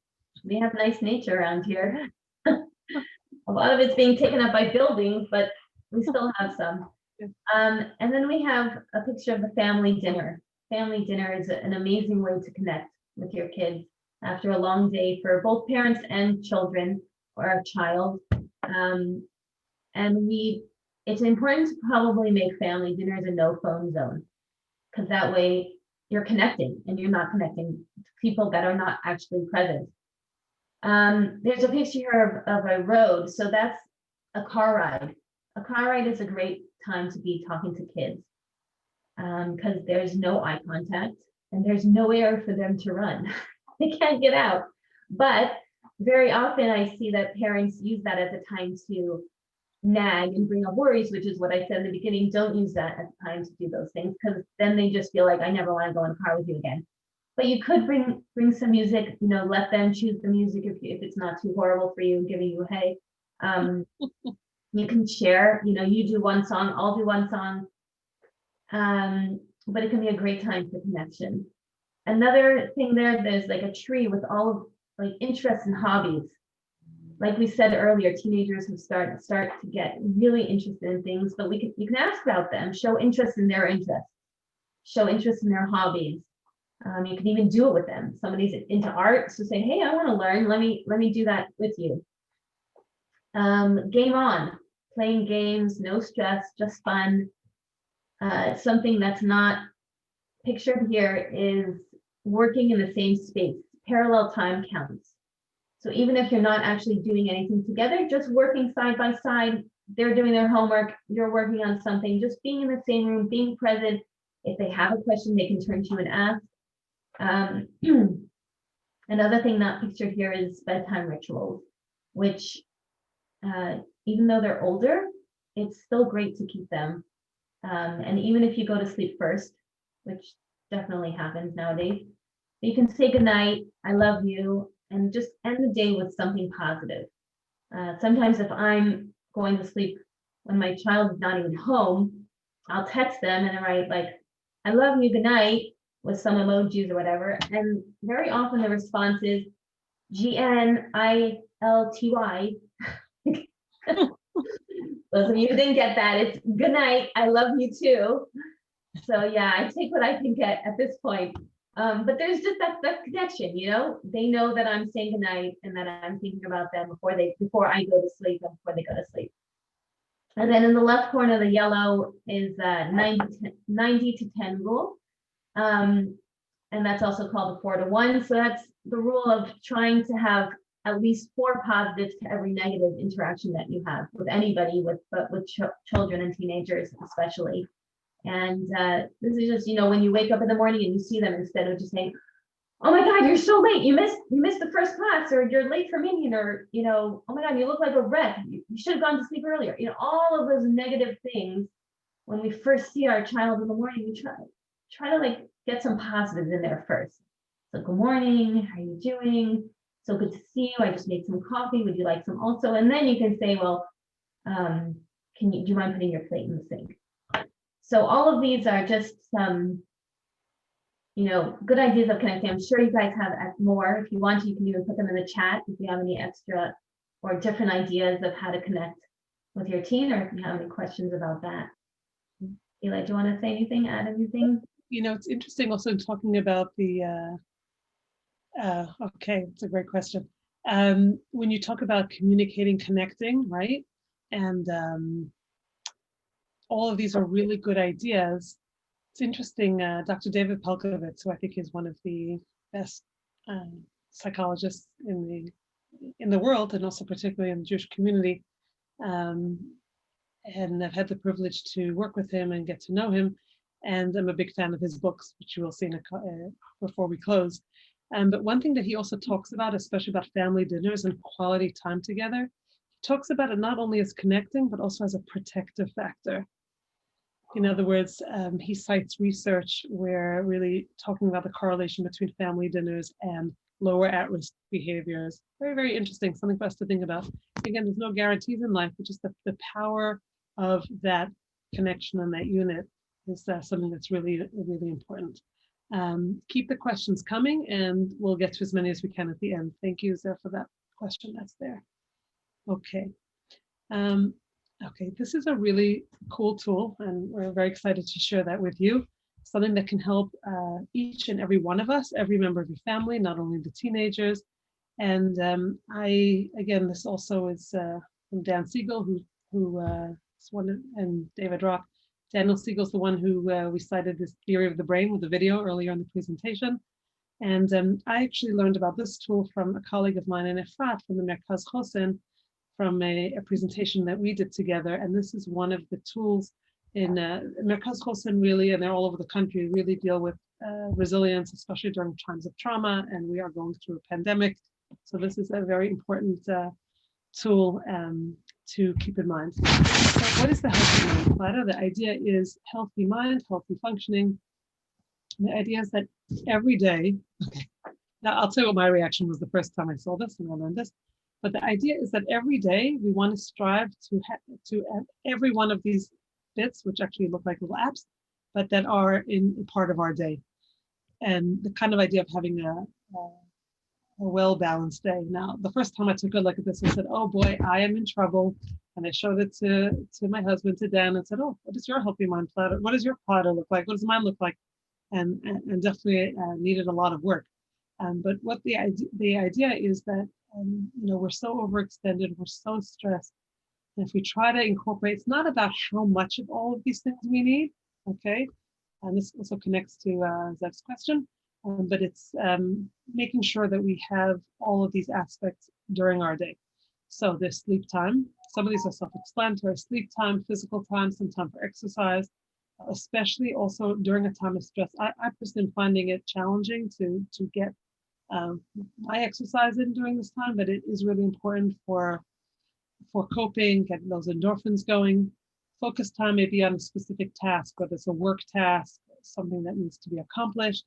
We have nice nature around here. A lot of it's being taken up by buildings, but we still have some. Yeah. And then we have a picture of the family dinner. Family dinner is an amazing way to connect with your kids after a long day for both parents and children or a child. And it's important to probably make family dinners a no phone zone, because that way you're connecting and you're not connecting to people that are not actually present. There's a picture here of a road. So that's a car ride. A car ride is a great time to be talking to kids, because there's no eye contact and there's nowhere for them to run. They can't get out. But very often I see that parents use that as a time to nag and bring up worries, which is what I said in the beginning. Don't use that as a time to do those things, because then they just feel like, I never want to go in a car with you again. But you could bring some music, let them choose the music if it's not too horrible for you, giving you, hey, you can share, you do one song, I'll do one song. But it can be a great time for connection. Another thing there's like a tree with all of like interests and hobbies. Like we said earlier, teenagers who start to get really interested in things, but you can ask about them, show interest in their interests, show interest in their hobbies. You can even do it with them. Somebody's into art, so say, hey, I want to learn. Let me do that with you. Game on, playing games, no stress, just fun. Something that's not pictured here is working in the same space. Parallel time counts. So even if you're not actually doing anything together, just working side by side, they're doing their homework, you're working on something, just being in the same room, being present. If they have a question, they can turn to you and ask. Another thing not pictured here is bedtime rituals, which even though they're older, it's still great to keep them. And even if you go to sleep first, which definitely happens nowadays, you can say goodnight, I love you, and just end the day with something positive. Sometimes if I'm going to sleep when my child is not even home, I'll text them and write like, I love you, good night, with some emojis or whatever. And very often the response is GNILTY. Those of you who didn't get that, it's good night, I love you too. So yeah, I take what I can get at this point. But there's just that connection, they know that I'm saying goodnight and that I'm thinking about them before I go to sleep and before they go to sleep. And then in the left corner, the yellow is 90 to 10 rule. And that's also called the 4 to 1. So that's the rule of trying to have at least 4 positives to every negative interaction that you have with anybody, but with children and teenagers especially. And this is just, when you wake up in the morning and you see them, instead of just saying, oh my God, you're so late, you missed the first class, or you're late for minion, or, oh my God, you look like a wreck, you should have gone to sleep earlier. All of those negative things, when we first see our child in the morning, we try to like get some positives in there first. So good morning, how are you doing? So good to see you. I just made some coffee. Would you like some also? And then you can say, well, do you mind putting your plate in the sink? So all of these are just some, good ideas of connecting. I'm sure you guys have more. If you want to, you can even put them in the chat if you have any extra or different ideas of how to connect with your teen, or if you have any questions about that. Eli, do you want to say anything, add anything? It's interesting also in talking about the, okay, it's a great question. When you talk about communicating, connecting, right? And all of these are really good ideas. It's interesting, Dr. David Pelkovitz, who I think is one of the best psychologists in the world, and also particularly in the Jewish community. And I've had the privilege to work with him and get to know him. And I'm a big fan of his books, which you will see before we close. But one thing that he also talks about, especially about family dinners and quality time together, he talks about it not only as connecting, but also as a protective factor. In other words, he cites research where really talking about the correlation between family dinners and lower at-risk behaviors. Very, very interesting, something for us to think about. Again, there's no guarantees in life, but just the power of that connection and that unit is something that's really, really important. Keep the questions coming and we'll get to as many as we can at the end. Thank you, Zeh, for that question that's there. Okay. Okay, this is a really cool tool, and we're very excited to share that with you. Something that can help each and every one of us, every member of your family, not only the teenagers. And again, this also is from Dan Siegel, who is one, and David Rock. Daniel Siegel's the one who we cited this theory of the brain with the video earlier in the presentation. And I actually learned about this tool from a colleague of mine in Efrat from the Merkaz Chosen, from a presentation that we did together. And this is one of the tools in Merkaz Chosen, really, and they're all over the country, really deal with resilience, especially during times of trauma. And we are going through a pandemic. So this is a very important tool to keep in mind. So what is the healthy mind platter? The idea is healthy mind, healthy functioning. The idea is that every day, okay, now I'll tell you what my reaction was the first time I saw this and I learned this. But the idea is that every day we want to strive to every one of these bits, which actually look like little apps, but that are in part of our day. And the kind of idea of having a well-balanced day. Now, the first time I took a look at this, I said, oh boy, I am in trouble. And I showed it to my husband, to Dan, and said, oh, what does your healthy mind platter? What does your platter look like? What does mine look like? And definitely needed a lot of work. But what the idea is that, we're so overextended, we're so stressed. And if we try to incorporate, it's not about how much of all of these things we need, okay? And this also connects to Zach's question, but it's making sure that we have all of these aspects during our day. So there's sleep time. Some of these are self-explanatory: sleep time, physical time, some time for exercise, especially also during a time of stress. I personally am finding it challenging to get my exercise in during this time, but it is really important for coping, getting those endorphins going. Focus time may be on a specific task, whether it's a work task, something that needs to be accomplished.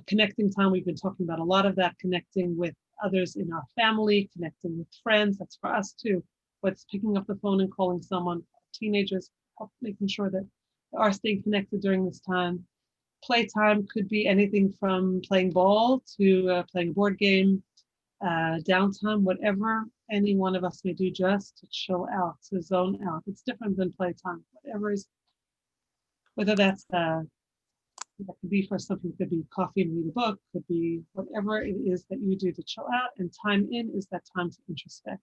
Connecting time, we've been talking about a lot of that, connecting with others in our family, connecting with friends, that's for us too. What's picking up the phone and calling someone, teenagers, making sure that they are staying connected during this time. Playtime could be anything from playing ball to playing a board game, downtime, whatever any one of us may do just to chill out, to zone out. It's different than playtime, whatever is, whether that's that could be for something, could be coffee and read a book, could be whatever it is that you do to chill out. And time in is that time to introspect.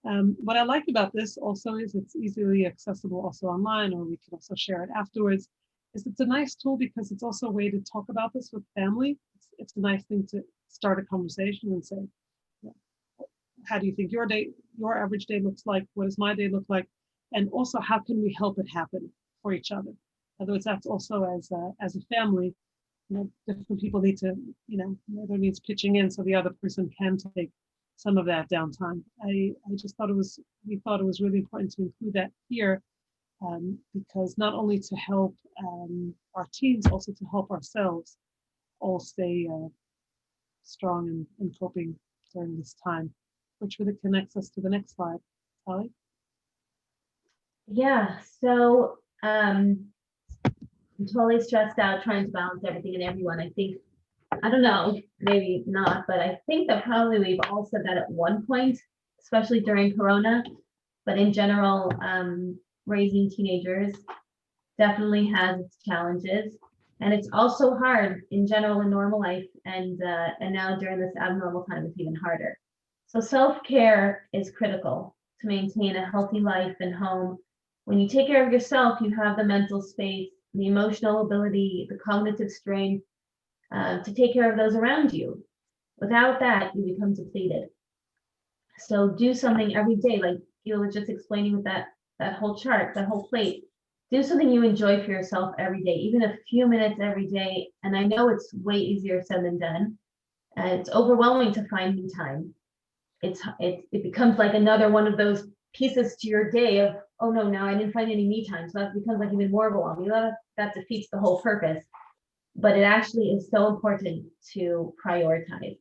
What I like about this also is it's easily accessible also online, or we can also share it afterwards. It's a nice tool because it's also a way to talk about this with family. It's a nice thing to start a conversation and say, how do you think your average day looks like? What does my day look like? And also, how can we help it happen for each other? In other words, that's also as a family, different people need to, there needs pitching in so the other person can take some of that downtime. We thought it was really important to include that here, because not only to help our teams, also to help ourselves all stay strong and coping during this time, which really connects us to the next slide. Tali? Yeah, so I'm totally stressed out trying to balance everything and everyone. I don't know, maybe not, but I think that probably we've all said that at one point, especially during Corona. But in general, raising teenagers definitely has its challenges, and it's also hard in general in normal life, and now during this abnormal time, it's even harder. So self-care is critical to maintain a healthy life and home. When you take care of yourself, you have the mental space, the emotional ability, the cognitive strength to take care of those around you. Without that, you become depleted. So do something every day, like Gila was just explaining with that whole chart, that whole plate. Do something you enjoy for yourself every day, even a few minutes every day. And I know it's way easier said than done. It's overwhelming to find me time. It becomes like another one of those pieces to your day of, oh no, now I didn't find any me time. So that becomes like even more overwhelming. That defeats the whole purpose. But it actually is so important to prioritize.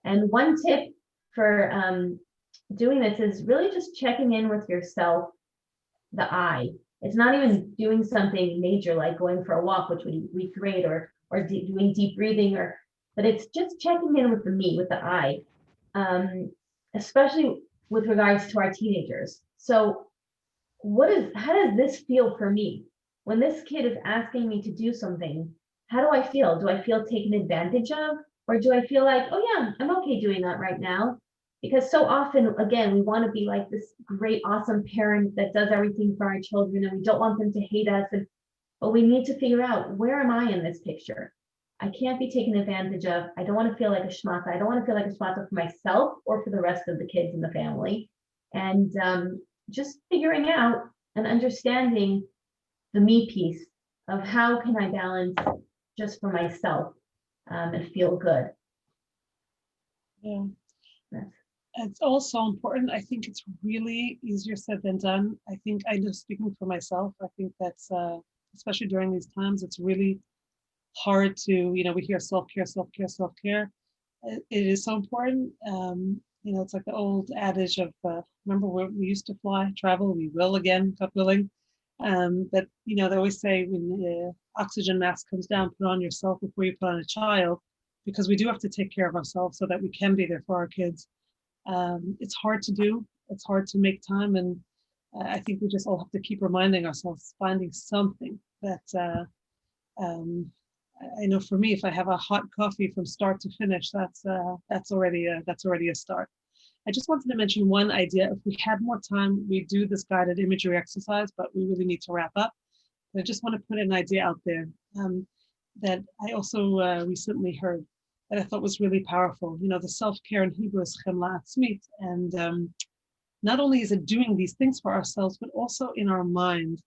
And one tip for doing this is really just checking in with yourself, the I. It's not even doing something major like going for a walk, which would be great, or doing deep breathing, but it's just checking in with the me, with the I, especially with regards to our teenagers. So how does this feel for me? When this kid is asking me to do something, how do I feel? Do I feel taken advantage of? Or do I feel like, oh yeah, I'm okay doing that right now? Because so often, again, we want to be like this great, awesome parent that does everything for our children, and we don't want them to hate us. But we need to figure out, where am I in this picture? I can't be taken advantage of. I don't want to feel like a schmata. I don't want to feel like a schmata for myself or for the rest of the kids in the family. And just figuring out and understanding the me piece of how can I balance just for myself and feel good. Yeah. Yes. It's also important. I think it's really easier said than done. I think I know, speaking for myself, I think that's, especially during these times, it's really hard to, we hear self-care, self-care, self-care. It is so important. It's like the old adage of, remember when we used to fly, travel, we will again, God willing. But, they always say when the oxygen mask comes down, put on yourself before you put on a child, because we do have to take care of ourselves so that we can be there for our kids. It's hard to do. It's hard to make time. And I think we just all have to keep reminding ourselves, finding something that, I know for me, if I have a hot coffee from start to finish, that's already a start. I just wanted to mention one idea. If we had more time, we do this guided imagery exercise, but we really need to wrap up. But I just want to put an idea out there that I also recently heard that I thought was really powerful. The self-care in Hebrew is chemla atzmit, and not only is it doing these things for ourselves, but also in our mind.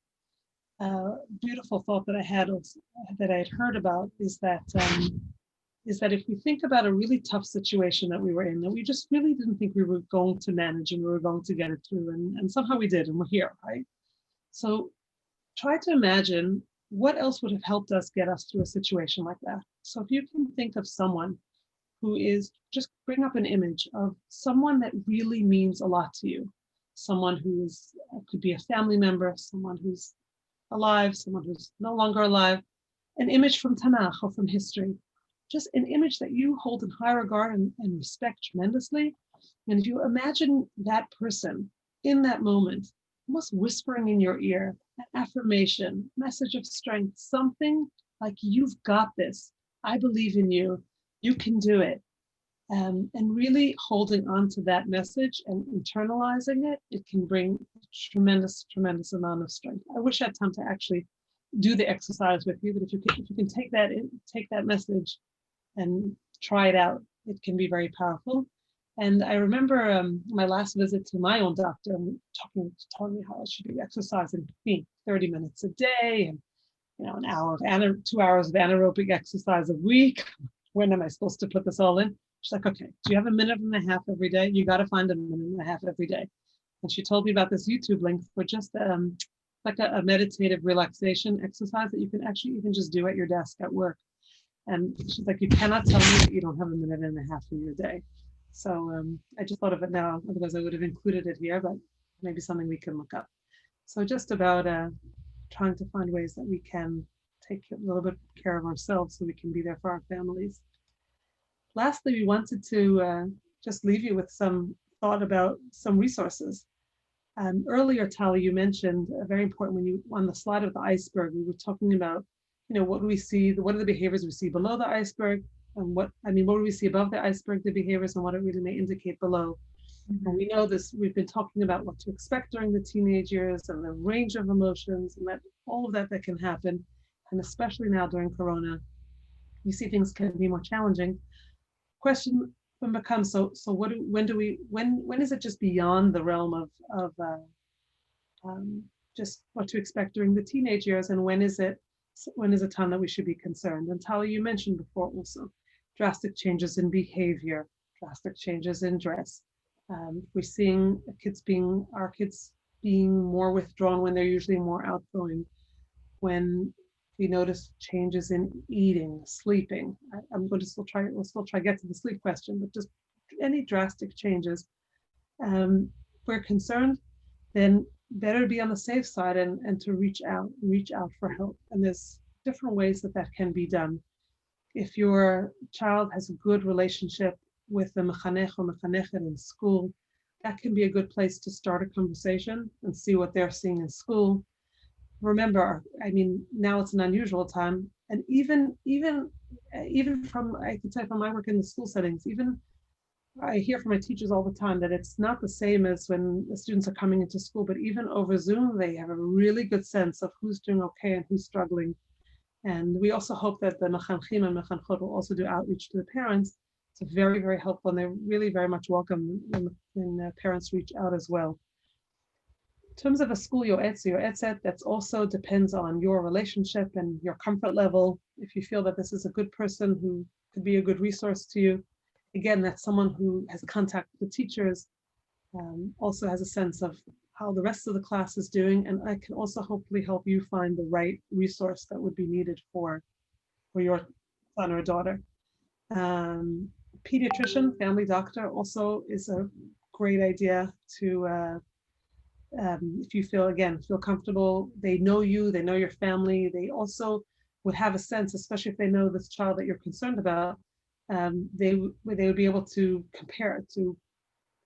Beautiful thought that I had heard about is that if we think about a really tough situation that we were in, that we just really didn't think we were going to manage and we were going to get it through, and somehow we did, and we're here, right? So try to imagine what else would have helped us get us through a situation like that. So if you can think of someone who is, just bring up an image of someone that really means a lot to you, someone who is, could be a family member, someone who's alive, someone who's no longer alive, an image from Tanakh or from history, just an image that you hold in high regard and respect tremendously. And if you imagine that person in that moment, almost whispering in your ear, an affirmation, message of strength, something like, you've got this, I believe in you, you can do it. And really holding on to that message and internalizing it, it can bring a tremendous, tremendous amount of strength. I wish I had time to actually do the exercise with you, but if you can take that message and try it out, it can be very powerful. And I remember my last visit to my own doctor, telling me how I should be exercising 30 minutes a day, and an 2 hours of anaerobic exercise a week. When am I supposed to put this all in? She's like, okay, do you have a minute and a half every day? You got to find a minute and a half every day. And she told me about this YouTube link for just like a meditative relaxation exercise that you can just do at your desk at work. And she's like, you cannot tell me that you don't have a minute and a half in your day. So I just thought of it now, otherwise I would have included it here, but maybe something we can look up. So just about trying to find ways that we can take a little bit of care of ourselves so we can be there for our families. Lastly, we wanted to just leave you with some thought about some resources. Earlier, Tali, you mentioned very important on the slide of the iceberg, we were talking about, what do we see, what are the behaviors we see below the iceberg, and what do we see above the iceberg, the behaviors, and what it really may indicate below. Mm-hmm. And we know this, we've been talking about what to expect during the teenage years and the range of emotions and all of that can happen. And especially now during Corona, we see things can be more challenging. Question then becomes, so when is it just beyond the realm of just what to expect during the teenage years, and when is it time that we should be concerned? And Tali, you mentioned before also drastic changes in behavior, drastic changes in dress. We're seeing our kids being more withdrawn when they're usually more outgoing. When we notice changes in eating, sleeping. We'll still try to get to the sleep question, but just any drastic changes. We're concerned, then better be on the safe side and to reach out for help. And there's different ways that can be done. If your child has a good relationship with the mechanech or mechanechet in school, that can be a good place to start a conversation and see what they're seeing in school. Remember, I mean, now it's an unusual time, and even from, I can say from my work in the school settings, even I hear from my teachers all the time that it's not the same as when the students are coming into school, but even over Zoom, they have a really good sense of who's doing okay and who's struggling. And we also hope that the mechanchim and mechanchot will also do outreach to the parents. It's very, very helpful, and they're really very much welcome when parents reach out as well. In terms of a school yoetzet, that's also depends on your relationship and your comfort level. If you feel that this is a good person who could be a good resource to you, again, that's someone who has contact with the teachers, also has a sense of how the rest of the class is doing, and I can also hopefully help you find the right resource that would be needed for your son or daughter. Pediatrician, family doctor also is a great idea to, if you feel comfortable, they know you, they know your family, they also would have a sense, especially if they know this child that you're concerned about, they would be able to compare it to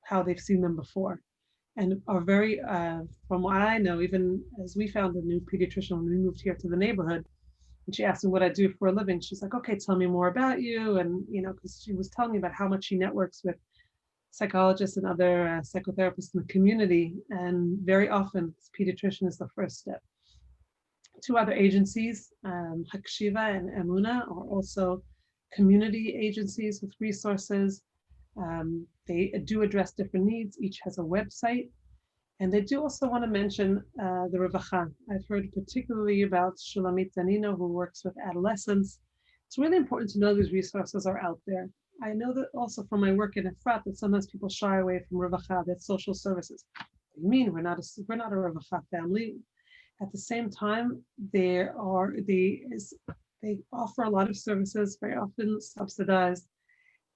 how they've seen them before, and are very, from what I know, even as we found a new pediatrician when we moved here to the neighborhood, and she asked me what I do for a living. She's like, okay, tell me more about you. And, because she was telling me about how much she networks with psychologists and other psychotherapists in the community. And very often, pediatrician is the first step. Two other agencies, Hakshiva and Emuna, are also community agencies with resources. They do address different needs. Each has a website. And they do also want to mention the Revacha. I've heard particularly about Shulamit Danino, who works with adolescents. It's really important to know these resources are out there. I know that also from my work in Efrat that sometimes people shy away from Revacha, that's social services. What do you mean? We're not a Revacha family. At the same time, they offer a lot of services, very often subsidized,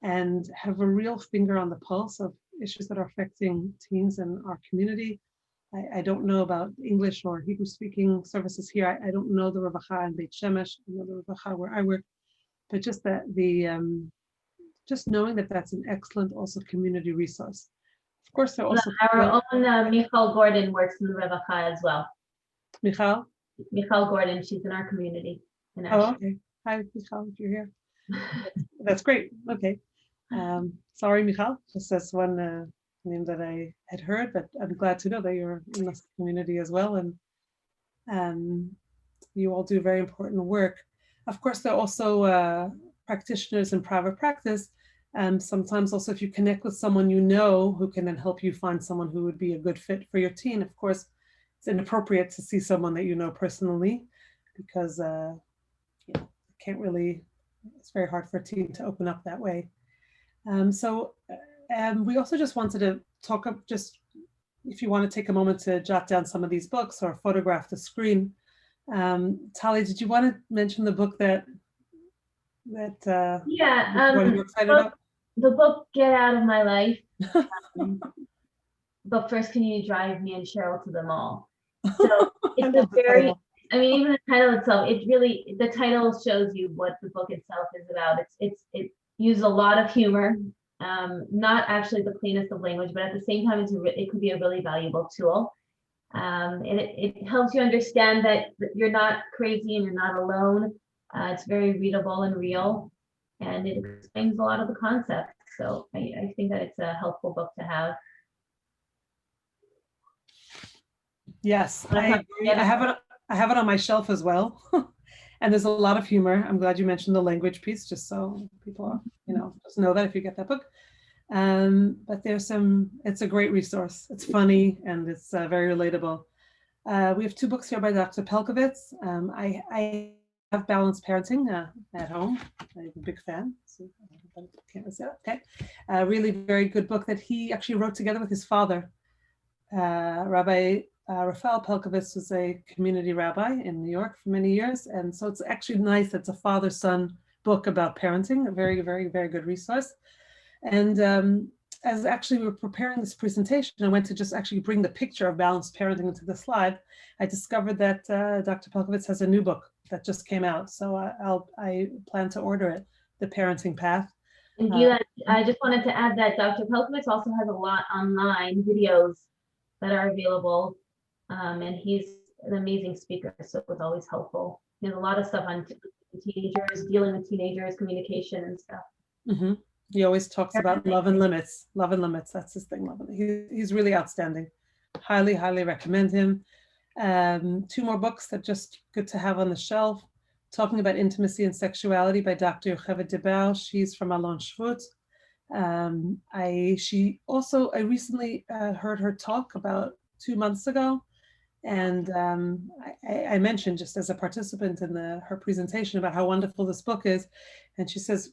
and have a real finger on the pulse of issues that are affecting teens in our community. I don't know about English or Hebrew speaking services here. I don't know the Revacha in Beit Shemesh, I know the Revacha where I work, but just that just knowing that that's an excellent also community resource. Of course, they're also our own Michal Gordon works in the Revacha as well. Michal Gordon, she's in our community. Oh, okay. Hi, Michal, if you're here. That's great. Okay. Sorry, Michal, just as one name that I had heard, but I'm glad to know that you're in this community as well, and you all do very important work. Of course, there are also practitioners in private practice, and sometimes also if you connect with someone you know who can then help you find someone who would be a good fit for your teen. Of course, it's inappropriate to see someone that you know personally, because can't really, it's very hard for a teen to open up that way. We also just wanted to talk up, just if you want to take a moment to jot down some of these books or photograph the screen. Tali, did you want to mention the book that what you're excited about? The book Get Out of My Life. But first, can you drive me and Cheryl to the mall? So it's a very, I mean, even the title itself, the title shows you what the book itself is about. It uses a lot of humor, not actually the cleanest of language, but at the same time, it could be a really valuable tool. And it helps you understand that you're not crazy and you're not alone. It's very readable and real, and it explains a lot of the concepts. So I think that it's a helpful book to have. Yes, I agree. I have it on my shelf as well. And there's a lot of humor. I'm glad you mentioned the language piece, just so people, just know that if you get that book. But it's a great resource. It's funny and it's very relatable. We have two books here by Dr. Pelkovitz. I have Balanced Parenting at home. I'm a big fan. So I can't miss it. Okay. Really very good book that he actually wrote together with his father. Rabbi Raphael Pelkovitz was a community rabbi in New York for many years. And so it's actually nice. It's a father-son book about parenting, a very, very, very good resource. And as actually we were preparing this presentation, I went to just actually bring the picture of balanced parenting into the slide. I discovered that Dr. Pelkovitz has a new book that just came out. So I plan to order it, The Parenting Path. And Gila, I just wanted to add that Dr. Pelkowitz also has a lot online videos that are available. And he's an amazing speaker, so it's always helpful. He has a lot of stuff on teenagers, dealing with teenagers, communication and stuff. Mm-hmm. He always talks about love and limits. Love and limits. That's his thing. He's really outstanding. Highly, highly recommend him. Two more books that just good to have on the shelf. Talking about Intimacy and Sexuality by Dr. Yocheved Debar. She's from Alon Shvut. I recently heard her talk about 2 months ago. And I mentioned just as a participant in her presentation about how wonderful this book is. And she says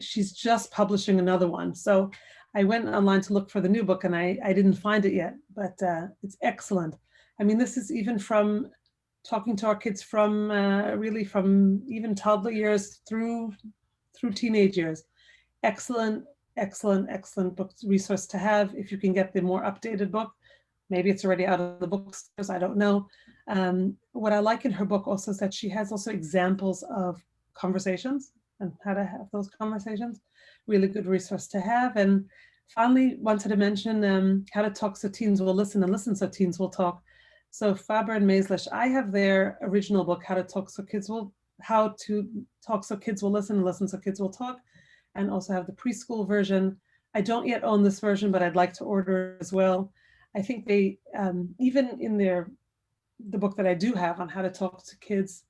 she's just publishing another one. So I went online to look for the new book and I didn't find it yet, but it's excellent. I mean, this is even from talking to our kids from really from even toddler years through teenage years. Excellent, excellent, excellent book resource to have if you can get the more updated book. Maybe it's already out of the bookstores, I don't know. What I like in her book also is that she has also examples of conversations and how to have those conversations. Really good resource to have. And finally, wanted to mention How to Talk So Teens Will Listen and Listen So Teens Will Talk. So Faber and Maislish, I have their original book, How to Talk So Kids Will Listen and Listen So Kids Will Talk, and also have the preschool version. I don't yet own this version, but I'd like to order it as well. I think they, even in the book that I do have on how to talk to kids,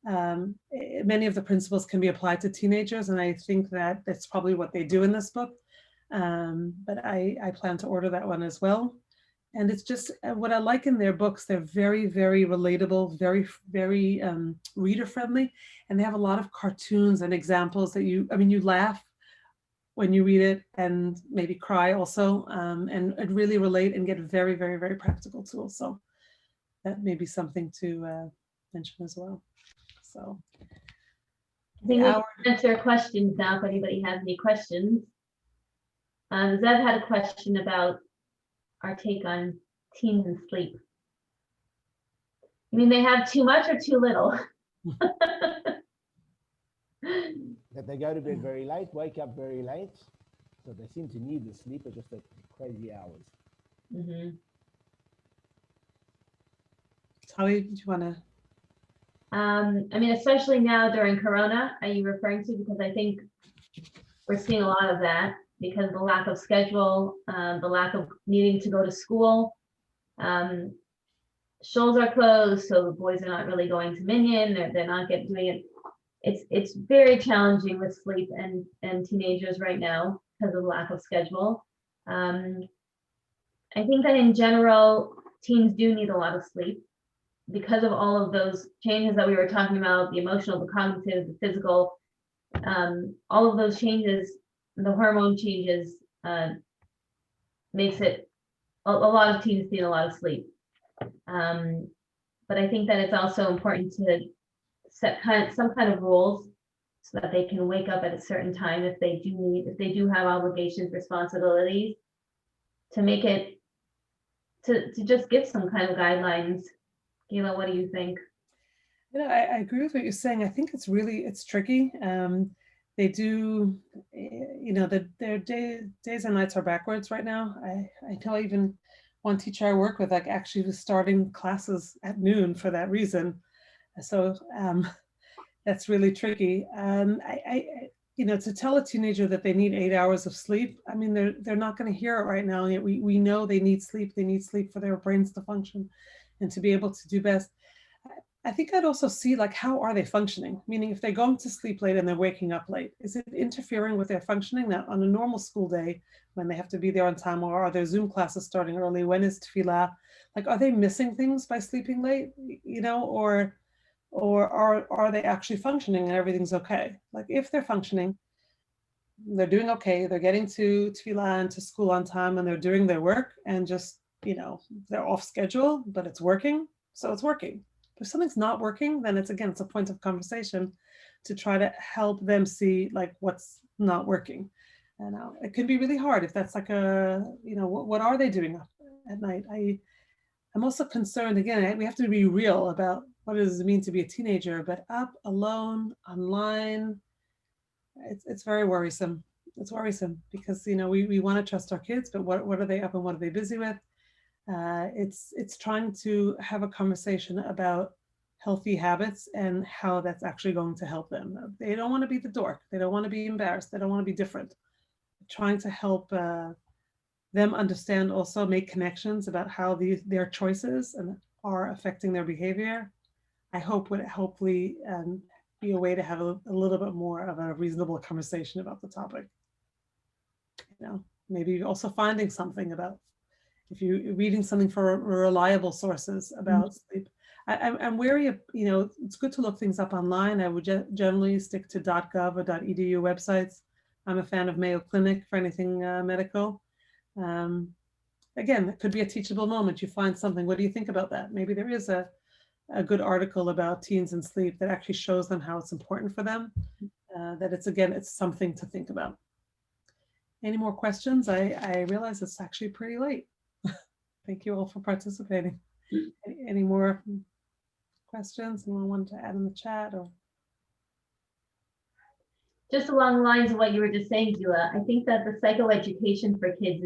many of the principles can be applied to teenagers, and I think that that's probably what they do in this book. But I plan to order that one as well. And it's just what I like in their books. They're very, very relatable, very, very reader friendly, and they have a lot of cartoons and examples that you laugh when you read it and maybe cry also, and really relate and get very, very, very practical tools. So that may be something to mention as well. So I think we can answer questions now if anybody has any questions. Zev had a question about our take on teens and sleep. You mean they have too much or too little? That they go to bed very late, wake up very late. So they seem to need the sleep at just at crazy hours. Mm-hmm. Tali, do you want to? I mean, especially now during Corona, are you referring to? Because I think we're seeing a lot of that because of the lack of schedule, the lack of needing to go to school. Schools are closed, so the boys are not really going to Minyan. They're not doing it. It's very challenging with sleep and teenagers right now because of the lack of schedule. I think that in general, teens do need a lot of sleep because of all of those changes that we were talking about, the emotional, the cognitive, the physical, all of those changes, the hormone changes, makes it a lot of teens need a lot of sleep. But I think that it's also important to set some kind of rules so that they can wake up at a certain time if they do have obligations, responsibilities, to make it to just give some kind of guidelines. Gila, what do you think? I agree with what you're saying. I think it's tricky. They do, their days and nights are backwards right now. I know even one teacher I work with actually was starting classes at noon for that reason. So that's really tricky. To tell a teenager that they need 8 hours of sleep, I mean, they're not going to hear it right now. Yet we know they need sleep. They need sleep for their brains to function and to be able to do best. I think I'd also see how are they functioning? Meaning if they're going to sleep late and they're waking up late, is it interfering with their functioning? Now on a normal school day when they have to be there on time, or are their Zoom classes starting early? When is tefillah? Are they missing things by sleeping late? Or are they actually functioning and everything's okay? If they're functioning, they're doing okay, they're getting to tefillah and to school on time and they're doing their work and just, they're off schedule, but it's working. So it's working. If something's not working, then it's a point of conversation to try to help them see what's not working. And it can be really hard if that's what are they doing at night? I'm also concerned, again, we have to be real about what does it mean to be a teenager, but up alone, online, it's very worrisome. It's worrisome because, you know, we want to trust our kids, but what are they up and what are they busy with? It's trying to have a conversation about healthy habits and how that's actually going to help them. They don't want to be the dork. They don't want to be embarrassed. They don't want to be different. Trying to help them understand, also make connections about how their choices and are affecting their behavior. I hope would hopefully be a way to have a little bit more of a reasonable conversation about the topic. You know, maybe also finding something about, if you're reading something from reliable sources about sleep. I'm wary of, you know, it's good to look things up online. I would generally stick to .gov or .edu websites. I'm a fan of Mayo Clinic for anything medical. Again, it could be a teachable moment. You find something, what do you think about that? Maybe there is a good article about teens and sleep that actually shows them how it's important for them, that it's something to think about. Any more questions? I realize it's actually pretty late. Thank you all for participating. Any more questions? Anyone want to add in the chat? Or Just along the lines of what you were just saying, Gila, I think that the psychoeducation for kids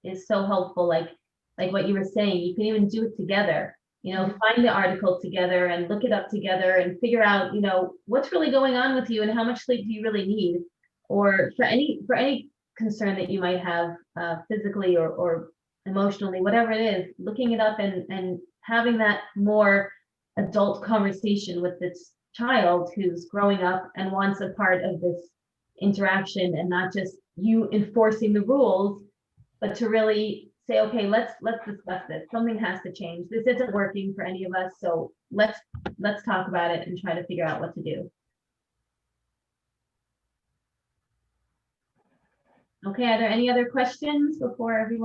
is so helpful. Like what you were saying, you can even do it together. You know, find the article together and look it up together and figure out, you know, what's really going on with you and how much sleep do you really need, or for any concern that you might have physically or emotionally, whatever it is, looking it up and having that more adult conversation with this child who's growing up and wants a part of this interaction, and not just you enforcing the rules, but to really say, okay, let's discuss this. Something has to change. This isn't working for any of us, so let's talk about it and try to figure out what to do. Okay, are there any other questions before we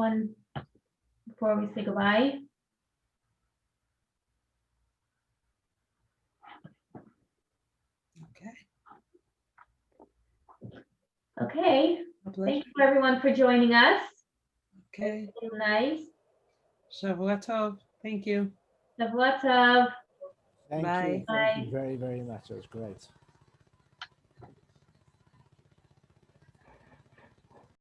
say goodbye? Okay. Thank you everyone for joining us. okay. Nice. Shavua tov. Thank you. Shavua tov. Thank Bye. you. Thank you very, very much. It was great.